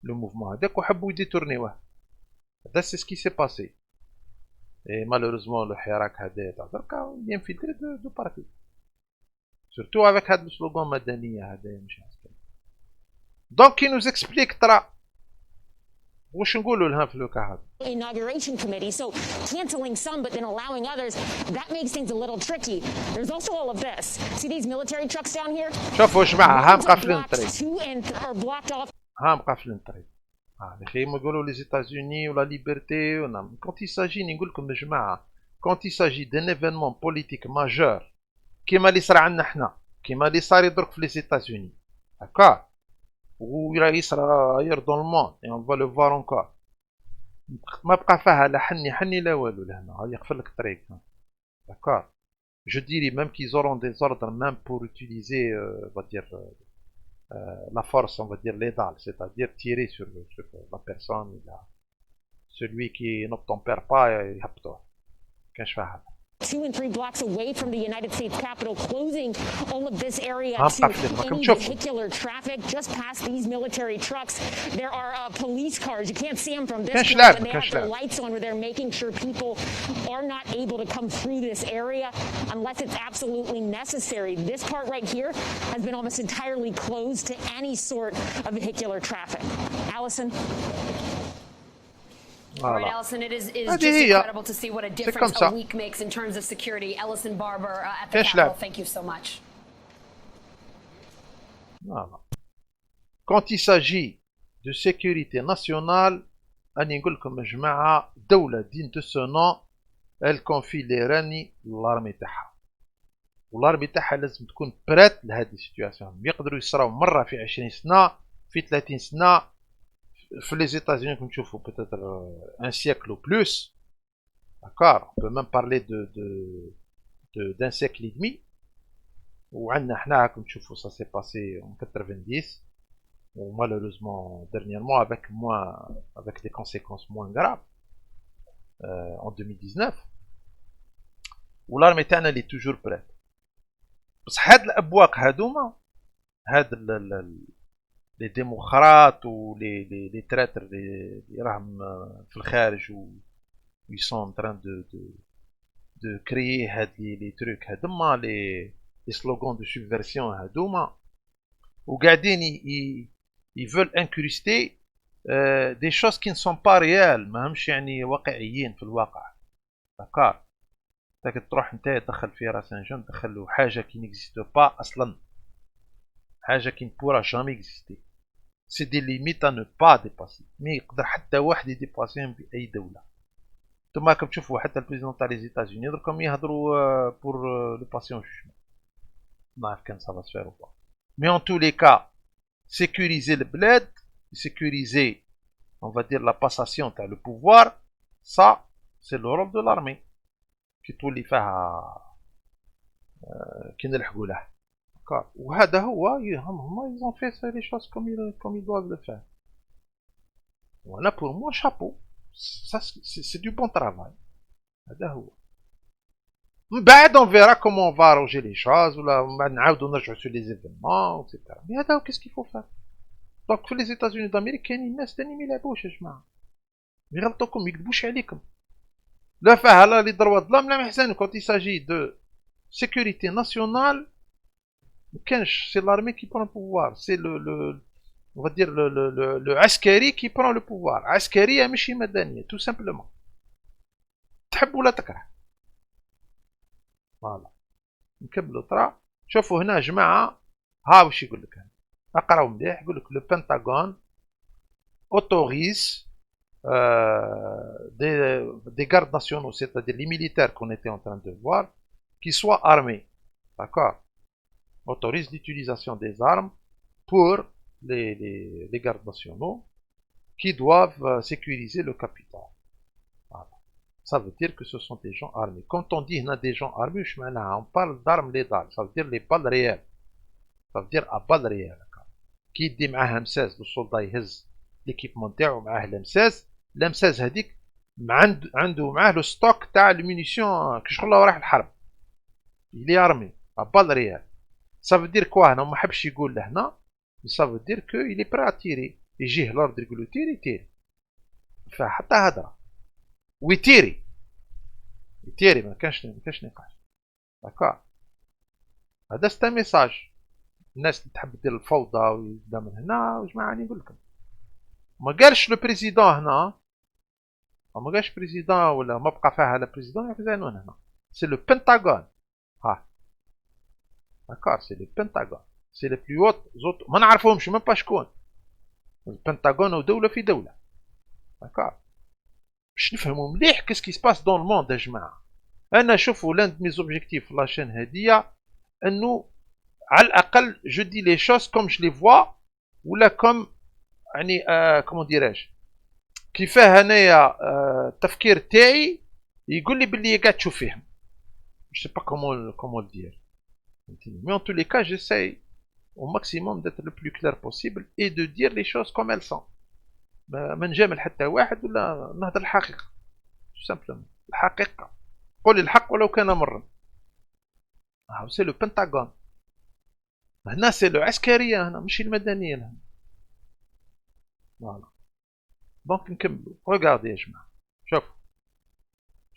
le mouvement. C'est ce qui s'est passé. Et malheureusement, le Hirak il est infiltré de partout. Surtout avec le slogan Madaniya. Donc, il nous explique tra. Inauguration committee, so canceling some but then allowing others, that makes things a little tricky. There's also all of this. See these military trucks down here? شوفوا جماعة ها مقفلين الطريق. Two are blocked off. ها مقفلين الطريق. يخيموا يقولوا les États-Unis ou la liberté. Quand il s'agit نقول لكم يا جماعة, quand il s'agit d'un événement politique majeur كيما اللي صار عندنا احنا, كيما اللي صار درك في les États-Unis. D'accord? Ou il يصرى ailleurs dans le monde et on va le voir encore. ما بقى فيها لا حني لا والو لهنا, غادي يقفل لك الطريق. D'accord. Je dirais même qu'ils auront des ordres même pour utiliser, on va dire, la force, on va dire, létale, c'est-à-dire tirer sur la personne, celui qui n'obtempère pas, il a peur. Qu'est-ce que je fais? 2 and 3 blocks away from the United States Capitol, closing all of this area to any vehicular traffic. Just past these military trucks, there are police cars. You can't see them from this point, but they have their lights on where they're making sure people are not able to come through this area unless it's absolutely necessary. This part right here has been almost entirely closed to any sort of vehicular traffic. Allison? All right, Allison, it is just incredible to see what a difference a week makes in terms of security. Ellison Barber at the Capitol, thank you so much. Voilà. Quand il s'agit de sécurité nationale, أنا نقول لكم يا جماعة دولة digne de ce nom, elle confie les rênes للارمي تاعها. والارمي تاعها لازم تكون برات لهذه السيتواسيون. يقدروا يصراو مرة في 20 سنة, في 30 سنة. Pour les États-Unis, comme tu vois, peut-être un siècle ou plus. D'accord. On peut même parler d'un siècle et demi. Ou comme tu vois, ça s'est passé en 90. Ou malheureusement, dernièrement, avec des conséquences moins graves. En 2019. Où l'armée elle est toujours prête. Parce que هاد الأبواق هادوما, les démocrates ou les traîtres les راهم في الخارج و ils sont en train de créer les trucs هادوما les slogans de subversion هادوما وقاعدين ils veulent incruster des choses qui ne sont pas réelles, ما همش واقعيين في الواقع. داكار تاك تروح نتا تدخل في راسنجان تدخلوا حاجه qui n'existe pas اصلا, حاجه qui ne pourra jamais exister. C'est des limites à ne pas dépasser. ما يقدر حتى واحد يديباسيهم في أي دولة. نتوما راكم تشوفوا حتى البريزيدون تاع لي زيتازوني دركم يهضروا pour le passer en jugement. ما عرف كان ça va se faire ou pas. Mais en tous les cas, sécuriser le bled, sécuriser, on va dire, la passation تاع le pouvoir, ça, c'est le rôle de l'armée. كي تولي فيها كي نلحقوا له. وهذا هو هما ils ont fait les choses comme ils doivent le faire. Voilà, pour moi, chapeau. Ça, c'est du bon travail. هذا هو. من بعد on verra comment on va arranger les choses ولا نعاودوا نرجعوا sur les événements etc. Mais هذا هو qu'est-ce qu'il faut faire. Donc في les États-Unis d'Amérique كاينين ناس تاني ما يلعبوش يا جماعة. ما يغلطوكم ما يكذبوش عليكم. لا فيها لا لي دروا ظلام لا ما يحسن. Quand il s'agit de sécurité nationale, c'est l'armée qui prend le pouvoir, c'est on va dire le askari qui prend le pouvoir. Askari ماشي مدنية, tout simplement. تحب ولا تكره. فوالا نكملوا طرا. شوفوا هنا يا جماعة, ها واش يقول لك هنا, اقراو مليح. يقول لك le Pentagone autorise des gardes nationaux, c'est-à-dire les militaires qu'on était en train de voir, qui soient armés. D'accord. Autorise l'utilisation des armes pour les gardes nationaux qui doivent sécuriser le Capitole. Voilà. Ça veut dire que ce sont des gens armés. Quand on dit des gens armés, on parle d'armes létales. Ça veut dire les balles réelles. Ça veut dire à balles réelles. كي يدي معاه مساز السولدا يهز ليكيبمون تاعو معاه لمساز هذيك عنده معاه لو ستوك تاع المونيسيون كي شغل رايح الحرب يلي ارمي بال ريال. سافو دير كوا هنا ما حبش يقول لهنا، سافو دير كو يلي برا تيري، يجيه لوردر يقول له تيري فحتى هضره ويتيري ما كانش نقاش. داكور، هذا ستا ميساج. الناس اللي تحب دير الفوضى ويبدا من هنا واش راني نقول لكم. ما قالش لو بريزيدون هنا، ما قالش بريزيدون ولا ما بقى فيها لا بريزيدون يحزنون هنا. سي لو بنتاغون. ها داكور، سي لو بنتاغون، سي لي بلو هوت زوت ما نعرفهمش ميم با شكون. البنتاغون ودولة في دولة. داكور، باش نفهموا مليح كيسكي سباس دون الموند يا جماعة. أنا شوفوا لاند مي زوبجيكتيف في لاشين هادية أنه على الأقل جو دي لي شوز كوم جو لي فوا، ولا كوم يعني كومون ديراج كيفاه انايا التفكير تاعي يقول لي باللي قاعد تشوف فيهم. جو سي با كومون دير. مي ان تو لي كا جيساي au maximum d'être le plus clair possible et de dire les choses comme elles sont. ما نجامل حتى واحد ولا نهضر الحقيقة. سامبلومون الحقيقة، قولي الحق ولو كان مرا. سي لو بنتاغون هنا، سي لو عسكرية هنا ماشي المدنية هنا. فوالا دونك نكملو. ريغاردي يا جماعة، شوفوا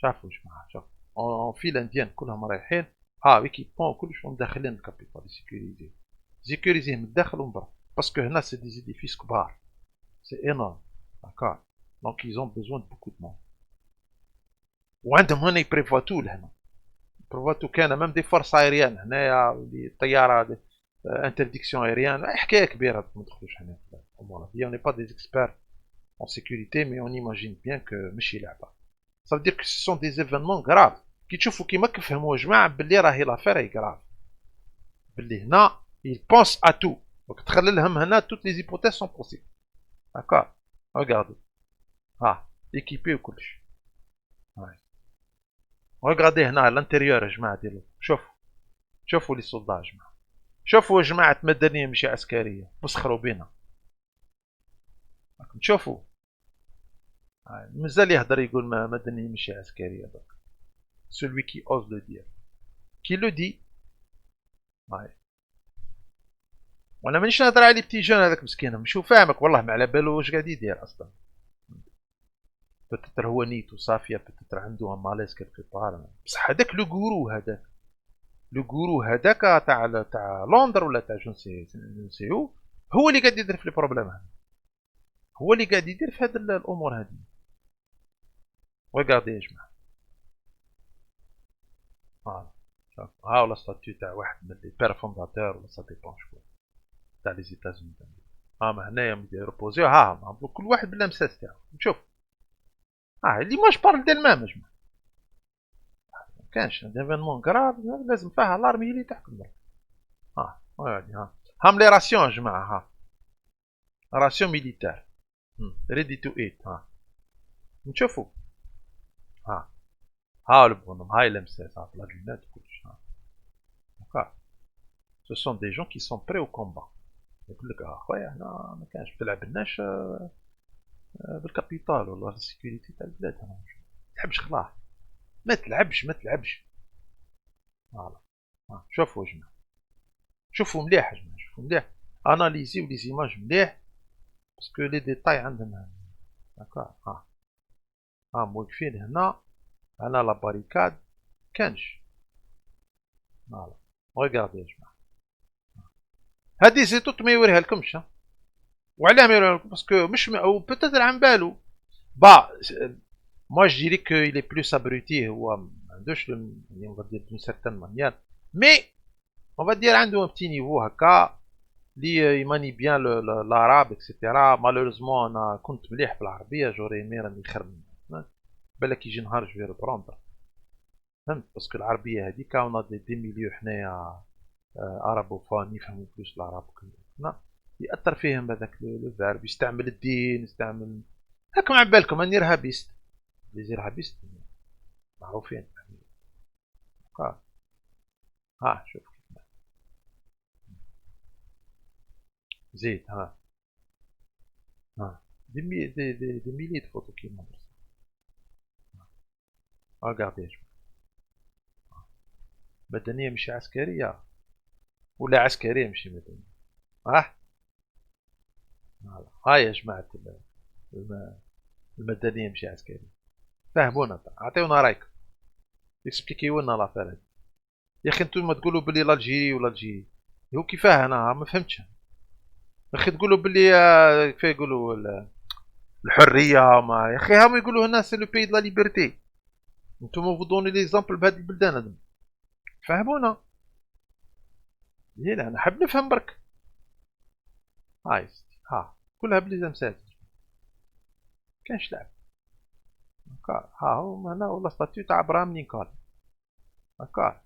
يا جماعة، شوفوا في الانديان كلهم رايحين ويكيبون كلش داخلين الكابيتال سيكوريزيه من الداخل ومن برا، باسكو هنا سي دي زيديفيس كبار، سي انورم. داكور، دونك يزون بوزوان دو بوكو دو مون. وعندهم هنا يبريفوا تو لهنا، يبريفوا تو. كان ميم دي فورس ايريان هنايا، الطيارة انترديكسيون ايريان، حكاية كبيرة ما ندخلوش هنا في الامور هذه. اوني با دي اكسبير en sécurité, mais on imagine bien que ماشي لعبة. Ça veut dire que ce sont des événements graves. كي تشوفوا كيما كيفهموا يا جماعة باللي راهي لافير هي grav. باللي هنا il pense à tout. Donc تخلي لهم هنا toutes les hypothèses sont possibles. D'accord. Regardez. équipé وكلش. Regardez هنا l'intérieur يا جماعة ديالو. شوفوا لي سولدا يا جماعة. شوفوا يا جماعة مدنية ماشي عسكرية. مسخروا بينا. راكم تشوفوا. مازال يهدر يقول ما مدني ماشي عسكرية. دوك celui qui ose le dire qui le dit. وانا مانيش نهضر على بتي جون هذاك مسكين، مشو فاهمك والله ما على بالو واش قاعد يدير اصلا. بتتر هو نيتو صافيه، بتتر عنده ماليز كيلكو بار. بصح هذاك لو غورو هذاك تاع لندن ولا تاع جونسي هو اللي قاعد يدير في البروبليم هذا، هو اللي قاعد يدير في هذه الامور هذه. ريغاردي يا جماعه. ها ولا ستاتيو تاع واحد من لي بير فونداتور ولا سا ديبون شكون تاع لي زيتازوني. ما هنايا يربوزيو كل واحد باللمساس تاعو. شوف اللي ماش بارل ديال مام يا جماعه. مكانش ديفينمون كراف لازم فيها لارمي هي اللي تحكم. هام لي راسيون يا جماعه. راسيون ميليتير ريدي تو ايت. نشوفوا البونوم هاي لمساس بلا لونات كلش. Ce sont des gens qui sont prêts au combat. يقول لك اخويا هنا ما كانش تلعبناش بالكابيتال ولا السيكوريتي تاع البلاد. هنا ما تحبش خلاص ما تلعبش. فوالا شوفوا يا جماعه، شوفوا مليح يا جماعه، شوفوا مليح، اناليزيو لي زيماج مليح باسكو لي ديتاي عندنا. داكور. موقفين هنا على لا باريكاد كانش. فوالا ريغاردي يا جماعه. هادي زيتوت ما يوريها لكمش. وعلاه ما يوريها لكم؟ باسكو مش او بوتيتر عن بالو. moi je dirais qu'il est plus abruti. هو ما عندوش يعني on va dire d'une certaine manière, mais on va dire عنده un petit niveau هكا اللي يماني بيان l'arabe etc. malheureusement انا كنت مليح في العربيه، جوري مي راني خير منه. بالك يجي نهار جو ريبروندر، فهمت؟ باسكو العربيه هذيك اون دي ميليو حنايا عربوفون يفهموا بلوس العرب وكذا، يأثر فيهم هذاك لو فيرب، يستعمل الدين، يستعمل هاكم على بالكم اني رهابيست. لي زيرهابيست معروفين. شوف زيد ها des milliers de photos qui montrent ça. Regardez. مدنية مش عسكرية ولا عسكرية مش مدنية. هاي يا جماعة المدنية مش عسكرية. فهمونا عطيونا رايكم. اكسبليكيو لنا لافير هادي. يا اخي نتوما تقولوا بلي لالجيري ولا الجيري. هو كيفاه انا ما فهمتش. يا اخي تقولوا بلي كيف يقولوا الحرية ما يا اخي هم يقولوا هنا سي لو بي دو لا ليبرتي. نتوما فو دوني ليزامبل بهاد البلدان هذم. فهمونا. لا انا حاب نفهم برك. هاي ها كلها بلي زمسات. كانش لعب. ها هو هنا ولا ستاتيو تاع ابراهام لينكولن. هكا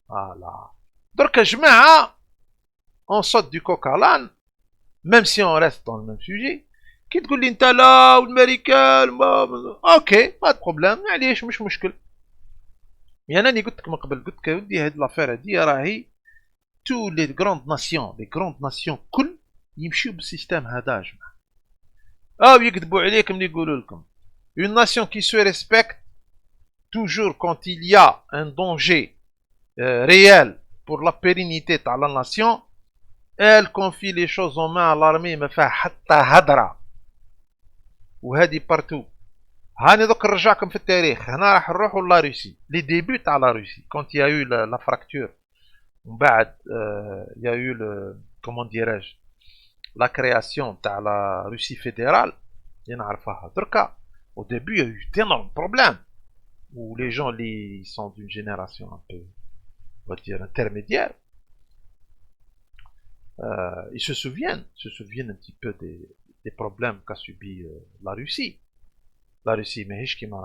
فوالا درك يا جماعة اون صوت دو كوك لان ميم سي اون ريست دون الميم سوجي كي تقول لي انت لا والماريكان اوكي ما بروبليم معليش مش مشكل. يعني انا قلت لك من قبل قلت لك يا ودي هاد لافير هادي راهي تو لي غروند ناسيون كل يمشيو بالسيستم هذا يا جماعة. يكذبوا عليكم اللي يقولوا لكم une nation qui se respecte toujours quand il y a un danger réel pour la pérennité de la nation, elle confie les choses en main à l'armée ما فيها حتى هدرة. وهذه بارتو. هاني دوك نرجعكم في التاريخ. هنا راح نروحوا لا روسي لي ديبي تاع لا روسي كونت يا يو لا فراكتور ومن بعد يا يو كومون ديراج لا كرياسيون تاع لا روسي فيدرال اللي نعرفها دركا. au début il y a eu d'énormes problèmes où les gens ils sont d'une génération un peu on va dire intermédiaire. Ils se souviennent un petit peu des problèmes qu'a subi la Russie. La Russie, mais actuellement,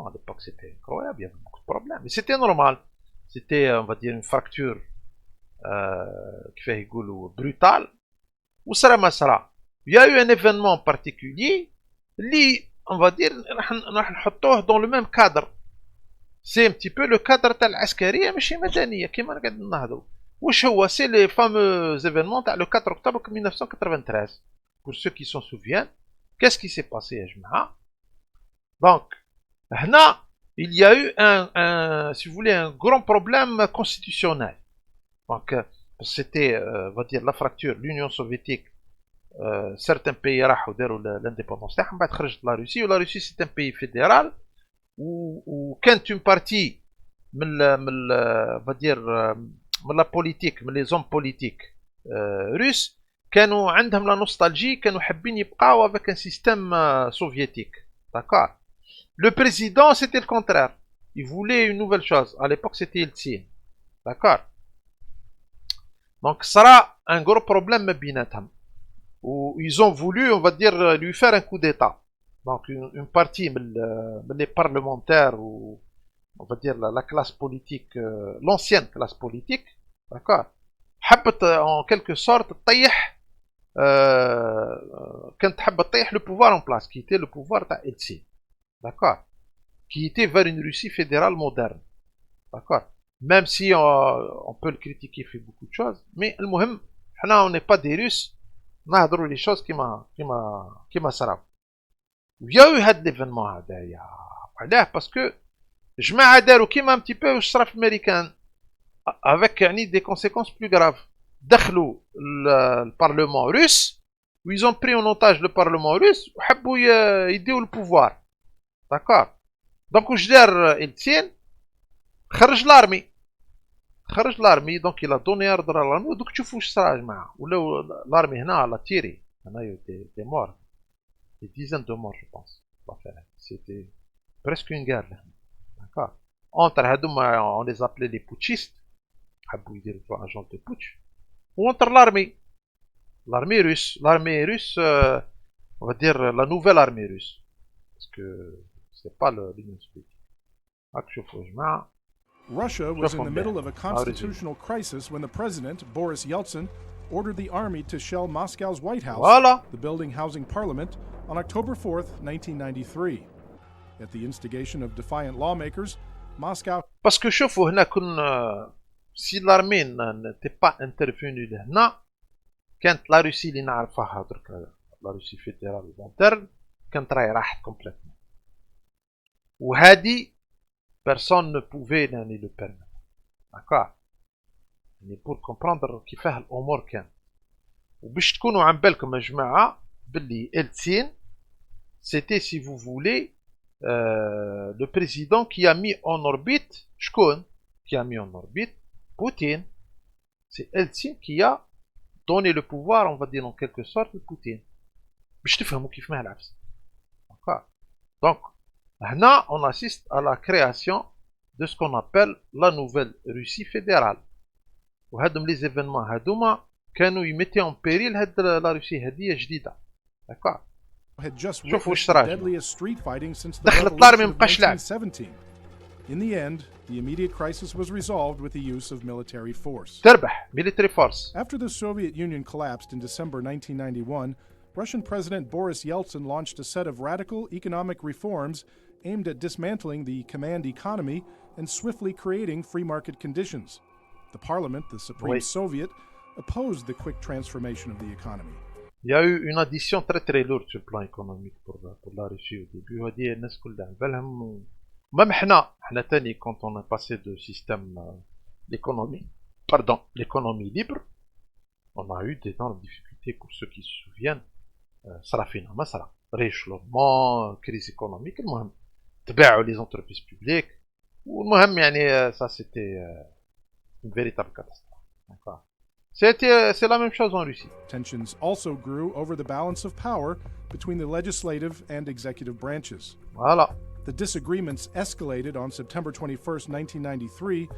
à l'époque, c'était incroyable, il y avait beaucoup de problèmes. Mais c'était normal. C'était, on va dire, une fracture qui fait brutale. Ou sera masara. Il y a eu un événement particulier, on va dire, dans le même cadre. C'est un petit peu le cadre de l'askariya, mais chez Madaniya, qui m'a regardé dans c'est les fameux événements le 4 octobre 1993. Pour ceux qui s'en souviennent, qu'est-ce qui s'est passé à Jema'a? Donc, là, il y a eu si vous voulez, un grand problème constitutionnel. Donc, c'était, on va dire, la fracture, l'Union soviétique, certains pays راحوا داروا l'indépendance تاعهم بعد خرجت la Russie. La Russie c'est un pays fédéral où كانت une partie من on va dire من la politique من les hommes politiques russes كانوا عندهم la nostalgie كانوا حابين يبقاو avec un système soviétique. D'accord. Le président c'était le contraire. Il voulait une nouvelle chose. À l'époque c'était Yeltsin. D'accord. Donc ça sera un gros problème بيناتهم. Où ils ont voulu, on va dire, lui faire un coup d'état. Donc une partie les parlementaires ou on va dire la classe politique, l'ancienne classe politique, d'accord, حبت en quelque sorte تطيح كانت حابة تطيح le pouvoir en place, qui était le pouvoir تاع Eltsine, d'accord, qui était vers une Russie fédérale moderne, d'accord. Même si on peut le critiquer fait beaucoup de choses, mais المهم حنا on n'est pas des Russes. نهضروا لي شوز كيما صراو. ويا هاد ليفينمون هذايا علاه باسكو جماعه داروا كيما ان تي بو واش صرا في الامريكان افيك يعني دي كونسيكونس بلو غراف. دخلوا البارلمون روس ويزون بري اون اوتاج لو بارلمون روس وحبوا يديو البوفوار. داكور. دونك واش دار إلتسين؟ خرج لارمي دونك il a donné ordre à l'armée. دوك تشوفوا واش صرا يا جماعه ولاو لارمي هنا على تيري هنايا دي مور دي ديزان دو مور جو بونس. سيتي بريسك اون غير لهنا. داكور. اونتر هادوما اون لي زابلي لي بوتشيست حبوا يديروا اجون دو بوتش وانتر لارمي روس on va dire la nouvelle armée russe parce que c'est pas l'Union soviétique. راك شوفوا يا جماعه. Russia was in the middle of a constitutional crisis when the president, Boris Yeltsin, ordered the army to shell Moscow's White House, the building housing parliament, on October 4th, 1993. At the instigation of defiant lawmakers, Moscow... Parce que شوفوا هنا كن si l'armée n'était pas intervenue لهنا كانت لا روسي اللي نعرفها درك لا روسي فيدرال مودرن كانت راهي راحت كومبليتمون وهادي بيرسون نو بوفي ناني لو بيرميت داكور يعني بور كومبروندر كيفاه الامور كانت وباش تكونوا عن بالكم يا جماعه باللي التسين سيتي سي فو فولي لو بريزيدون كي ا مي اون اوربيت شكون كي ا مي اون اوربيت بوتين سي التسين كي ا دوني لو بوفوار اون فا دير en quelque sorte لبوتين باش تفهموا كيف ماه العبس داكور دونك هنا on assiste à la création de ce qu'on appelle la nouvelle Russie fédérale وهادم لي زيفينمون هادوما كانوا يميتي اون بيريل هاد لا روسي هاديه جديده داكور شوفوا واش صرا دخلت لارمي مابقاش لعب. In the end, the immediate crisis was resolved with the use of military force. تربح military force. After the Soviet Union collapsed in December 1991, Russian President Boris Yeltsin launched a set of radical economic reforms aimed at dismantling the command economy and swiftly creating free market conditions. The parliament, the Supreme Soviet, opposed the quick transformation of the economy. Il y a eu une addition très lourde sur le plan économique pour la Russie au début. هذه الناس كلها على بالهم même حنا تاني quand on est passé de système l'économie libre, on a eu d'énormes difficultés pour ceux qui se souviennent. صرا فينا ما صرا ريشلومون كريز ايكونوميك المهم تباعوا لي زونتربريز بوبليك والمهم يعني ça c'était une véritable catastrophe. D'accord. C'est la même chose en Russie. Tensions also grew over the balance of power between the legislative and executive branches. Voilà. The disagreements escalated on September 21st, 1993,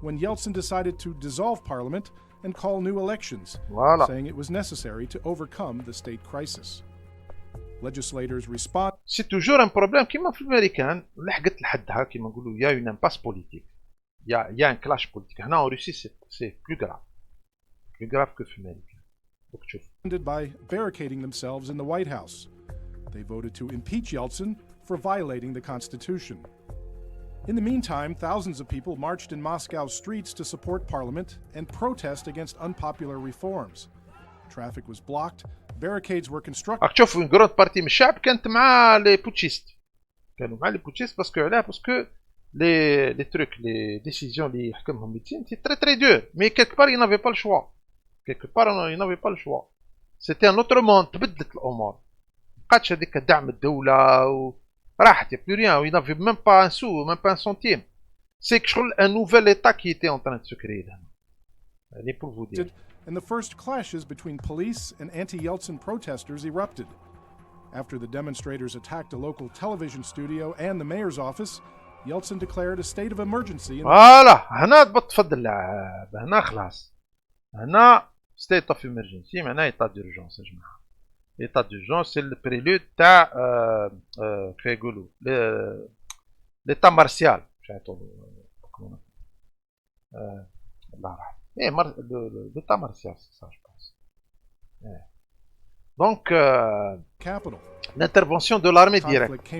when Yeltsin decided to dissolve parliament and call new elections, voilà. saying it was necessary to overcome the state crisis. Legislators respond. C'est toujours un problème كيما في الامريكان لحقت لحدها كيما نقولوا يا une impasse politique. Il y a un clash politique. هنا en Russie c'est plus grave. Plus grave que في الامريكان. Donc تشوف. By barricading themselves in the White House. They voted to impeach Yeltsin for violating the Constitution. In the meantime, thousands of people marched in Moscow's streets to support parliament and protest against unpopular reforms. Traffic was blocked, barricades were constructed. راك تشوف une grande partie من الشعب كانت مع لي بوتشيست. كانوا مع لي بوتشيست باسكو علاه باسكو les trucs les décisions اللي يحكمهم الدين c'est très dur mais quelque part il n'avait pas le choix. Quelque part il n'avait pas le choix. C'était un autre monde تبدلت الامور. مابقاتش هذيك دعم الدولة راحت يا بلو ريان. Il n'avait même pas un sou, même pas un centime. C'est que un nouvel état qui était en train de se créer là. Allez pour vous dire. And the first clashes between police and anti-Yeltsin protesters erupted. After the demonstrators attacked a local television studio and the mayor's office, Yeltsin declared a state of emergency. Voilà, هنا تبطل اللعب. هنا خلاص. هنا state of emergency معناه état d'urgence يا جماعة. L'état d'urgence c'est le prélude تاع كيف يقولوا l'état martial. الله راح. l'état martial c'est ça je pense. Donc l'intervention de l'armée directe.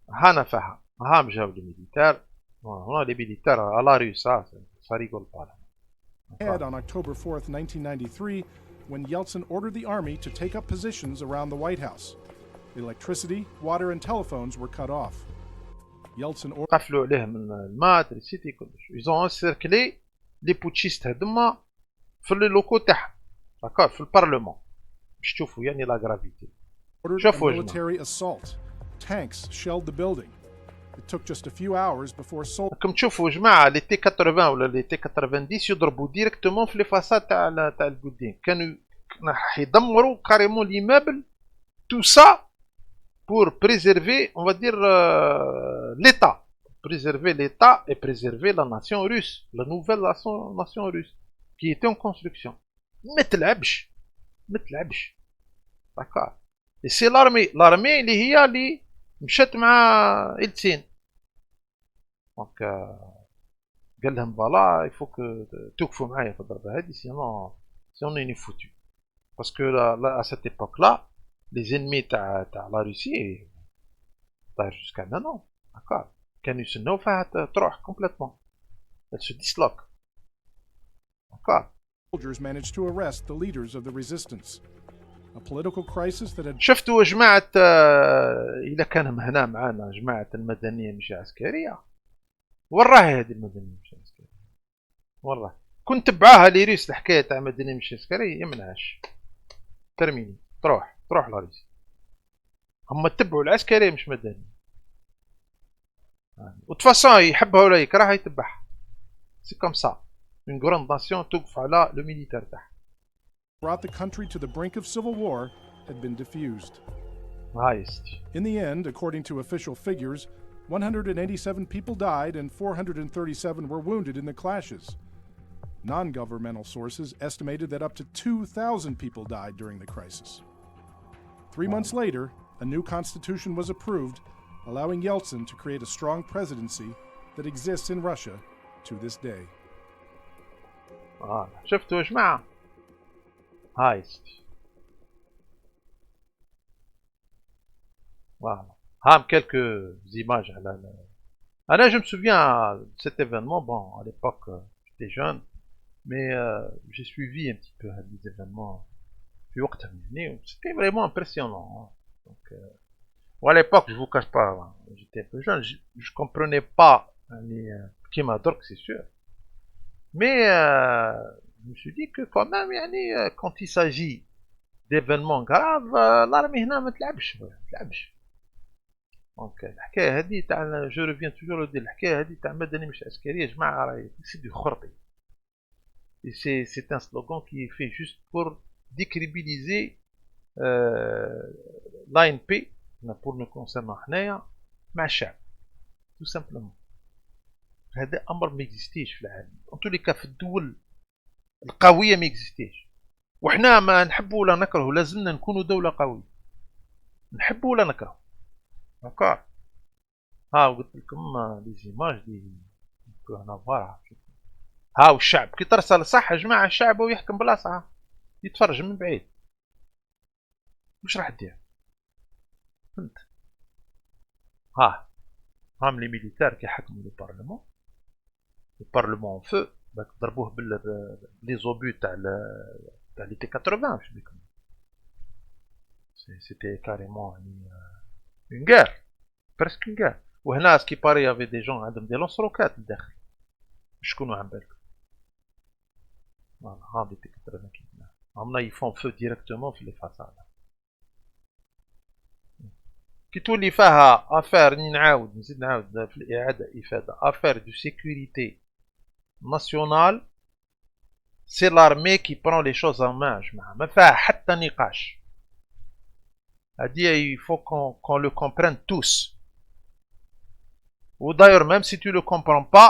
هنا فيها. هام جاو les militaires. هنا les militaires à la rue ça rigole pas. On October 4th, 1993, when Yeltsin ordered the army to take up positions around the White House. Electricity, water and telephones were cut off. Yeltsin ordered قفلوا عليهم الماء الكتريسيتي كلش. Ils ont encerclé les putschistes هذوما في لي لوكو تاعهم. داكور في البرلمان. باش تشوفوا يعني لا غرافيتي. شوفوا military assault. Tanks shelled the building. It took just a few hours before كم تشوفوا يا جماعه لي تي 80 ولا لي تي 90 يضربوا ديريكتومون في لي فاساد تاع البودين. كانوا يدمروا كاريمون ليمابل تو سا pour préserver on va dire l'état, préserver l'état et préserver la nation russe, la nouvelle nation russe qui était en construction. ما تلعبش d'accord. Et c'est l'armée اللي هي اللي مشات مع إلتسين. دونك قال لهم فوالا يفوك توقفوا معايا في الضربة هذه سينون اني فوتو. باسكو لا à cette époque là les ennemis تاع لا روسي طاير jusqu'à maintenant. d'accord. كانوا يسناو فيها تروح complètement. elle se disloque. d'accord. soldiers managed to arrest the leaders of the resistance. A political crisis that had شفتوا جماعة إذا كان هنا معنا جماعة المدنية مش عسكرية والله هذه المدنية مش عسكرية والله كنت تبعاها ليريس الحكاية تاع مدنية مش عسكرية يمنعش ترميني تروح لاريس هم تبعوا العسكرية مش مدنية وتفاصون يحبها ولا يكرهها يتبعها سي كوم سا اون غروند ناسيون توقف على لو ميليتير تاعها brought the country to the brink of civil war had been diffused. هايستي In the end, according to official figures, 187 people died and 437 were wounded in the clashes. Non-governmental sources estimated that up to 2,000 people died during the crisis. 3 months later, a new constitution was approved, allowing Yeltsin to create a strong presidency that exists in Russia to this day. شفتوا يا جماعة هايستي voilà هام quelques images là je me souviens de cet événement bon à l'époque j'étais jeune mais j'ai suivi un petit peu les événements في وقتها c'était vraiment impressionnant donc à l'époque je vous cache pas j'étais un peu jeune je comprenais pas كيما درك c'est sûr mais je me suis dit que quand même quand il s'agit d'événements graves l'armée هنا ما تلعبش دونك الحكايه هذه تاع جو ريفيان توجور ديال الحكايه هذه تاع مدني مش عسكريه يا جماعه راهي سي دو خرطي سي ان سلوغان كي في جوست بور ديكريبيليزي لا ان بي بور نو كونسيرن حنايا مع الشعب تو سامبلومون هذا امر ما يكزيستيش في العالم ان تو لي كا في الدول القويه ما يكزيستيش وحنا ما نحبوا ولا نكرهوا لازمنا نكونوا دوله قويه نحبوا ولا نكرهوا داكور قلت لكم لي زيماج لي كو نافوارها الشعب كي ترسل صح يا جماعه الشعب ويحكم بلاصه يتفرج من بعيد واش راح دير فهمت هام لي ميليتير كيحكموا البارلمون فو باك ضربوه بلي زوبو تاع لي تي 80 واش بيكم سيتي كاريمون une guerre presque une guerre وهنا سكي باري يافي دي جون عندهم دي لونس روكات لداخل شكونوا عم بالك فوالا هادي تي 80 كيما هما يفون فو ديريكتومون في لي فاساد كي تولي فيها افير نزيد نعاود في الاعاده افاده افير دو سيكوريتي ناسيونال سي لارمي كي برون لي شوز ان مان جماعه ما فيها حتى نقاش il faut qu'on le comprenne tous. Ou d'ailleurs, même si tu ne le comprends pas,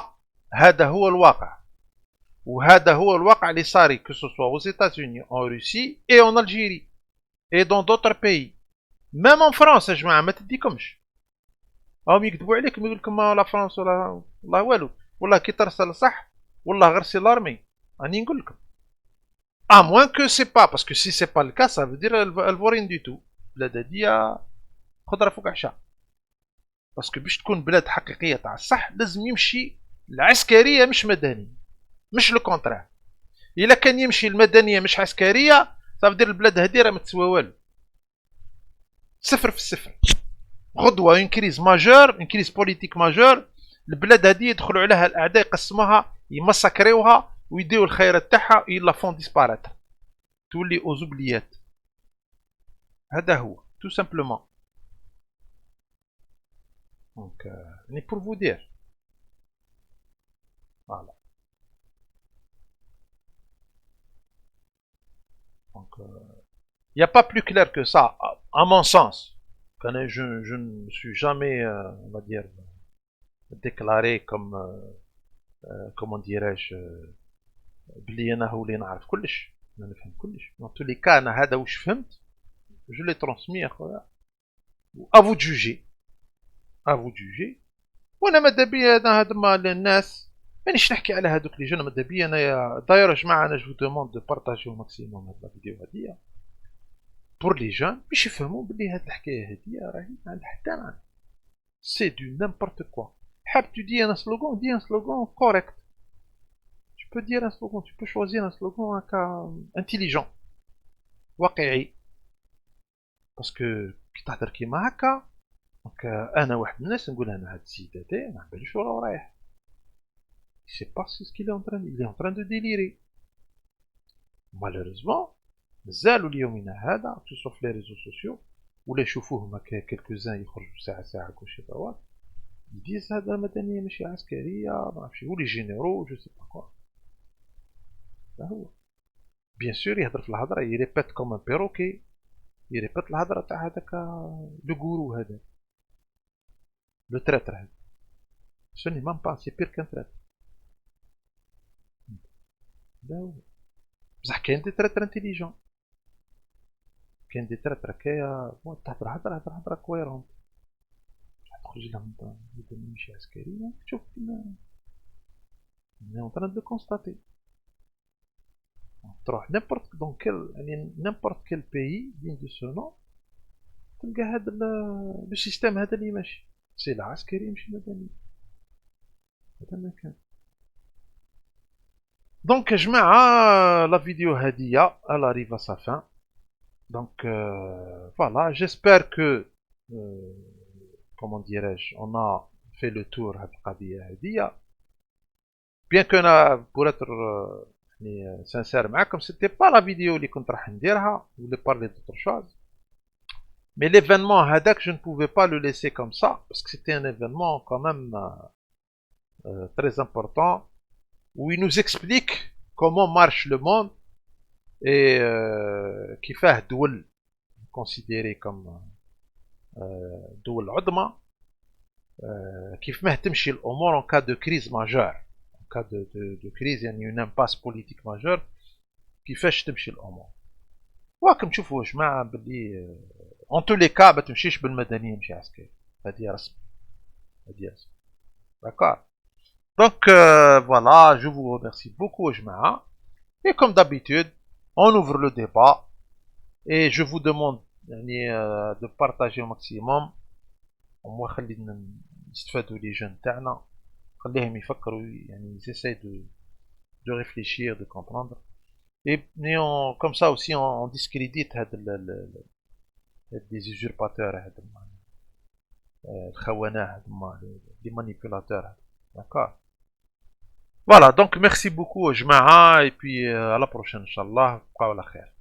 هذا هو الواقع. وهذا هو الواقع اللي صاري que ce soit aux États-Unis, en Russie et en Algérie et dans d'autres pays. Même en France يا جماعة ما تديكمش. راهم يكذبوا عليكم يقول لكم لا فرنسا ولا والو والله كي ترسل صح والله غير سي لارمي راني نقول لكم. À moins que c'est pas parce que si c'est pas le cas ça veut dire elle vaut rien du tout. البلاد هادية خضرة فوق عشاء باسكو باش تكون بلاد حقيقية تاع الصح لازم يمشي العسكرية مش مدنية مش لو كونترا إلا كان يمشي المدنية مش عسكرية صافي دير البلاد هادي راه متسوى والو صفر في الصفر غدوة اون كريز ماجور اون كريز بوليتيك ماجور البلاد هادي يدخلوا عليها الأعداء يقسموها يمسكريوها ويديو الخيرات تاعها إلا فون ديسباراتر تولي أوزوبليات هذا هو tout simplement donc pour vous dire voilà donc il n'y a pas plus clair que ça à mon sens je ne me suis jamais on va dire déclaré comme comment dirais-je بلي انا هو اللي نعرف كلش انا نفهم كلش dans tous les cas انا هذا واش فهمت je l'ai transmis à vous de juger à vous de juger وانا ماذا بيا انا هادما للناس مانيش نحكي على هادوك لي جون ماذا بيا انايا داير يا جماعه انا جو دوموند دو بارطاجي او ماكسيموم هاد الفيديو هاديا بور لي جون باش يفهموا بلي هاد الحكايه هاديا راهي ما عندها حتى معنى سي دو نيمبورت كوا حاب تدي ان سلوغون دي ان سلوغون كوريكت peux dire un slogan, tu peux choisir un slogan intelligent, واقعي. parce que كي تهضر كيما هكا دونك انا واحد من الناس نقول انا هاد السيد هذا ما باليش وين رايح. سي با سي سكيل en train de délirer. malheureusement مازالوا اليومنا هذا خصوصا في لي ريزو سوسيو ولا يشوفوه هكا كلكوزان يخرجوا ساعه كلشي طوال يديز هذا مدنيه ماشي عسكريه ما عرفتش ولي جينيرو جو سي با كوا. هذا هو بيان سور يهضر في الهضره يريبيت كوم ان بيروكي يريبيت الهضره تاع هذاك لو غورو هذا لو تريتر هذا سوني مام با سي بير كان تريتر. هذا هو بصح كاين دي تريتر انتيليجون كاين دي تريتر هكايا تهضر هضره كويرونت تخرج لهم ماشي عسكريه تشوف كيما اون تران دو كونستاتي تروح نيمبورت دون كيل يعني نيمبورت كيل بيي دين دو سو نون تلقى هذا السيستيم هذا اللي ماشي سي لا عسكري ماشي مدني هذا ما كان. دونك يا جماعه لا فيديو هاديه elle arrive à sa fin. donc voilà j'espère que comment dirais-je on a fait le tour هاد القضيه هاديه. bien que انا pour être يعني sincère معاكم c'était pas la vidéo اللي كنت راح نديرها je voulais parler d'autre chose. mais l'événement هذاك je ne pouvais pas le laisser comme ça parce que c'était un événement quand même très important où il nous explique comment marche le monde et كيفاه دول considérées comme دول عظمى كيف ما تمشي الامور en cas de crise majeure en cas de crise يعني une impasse politique majeure كيفاش تمشي الامور. وراكم تشوفوا يا جماعه باللي en tous les cas ما تمشيش بالمدنيه ماشي عسكري هذه رسمي هذه رسمي. d'accord. donc voilà je vous remercie beaucoup يا جماعه et comme d'habitude on ouvre le débat et je vous demande يعني de partager au maximum وما خلينا يستفادوا لي جون تاعنا خليهم يفكروا يعني j'essaie de réfléchir de comprendre et comme ça aussi on discrédite هاد des usurpateurs هاد الخونة هاد les manipulateurs. d'accord. voilà donc merci beaucoup يا جماعة et puis à la prochaine inchallah بقاو على خير.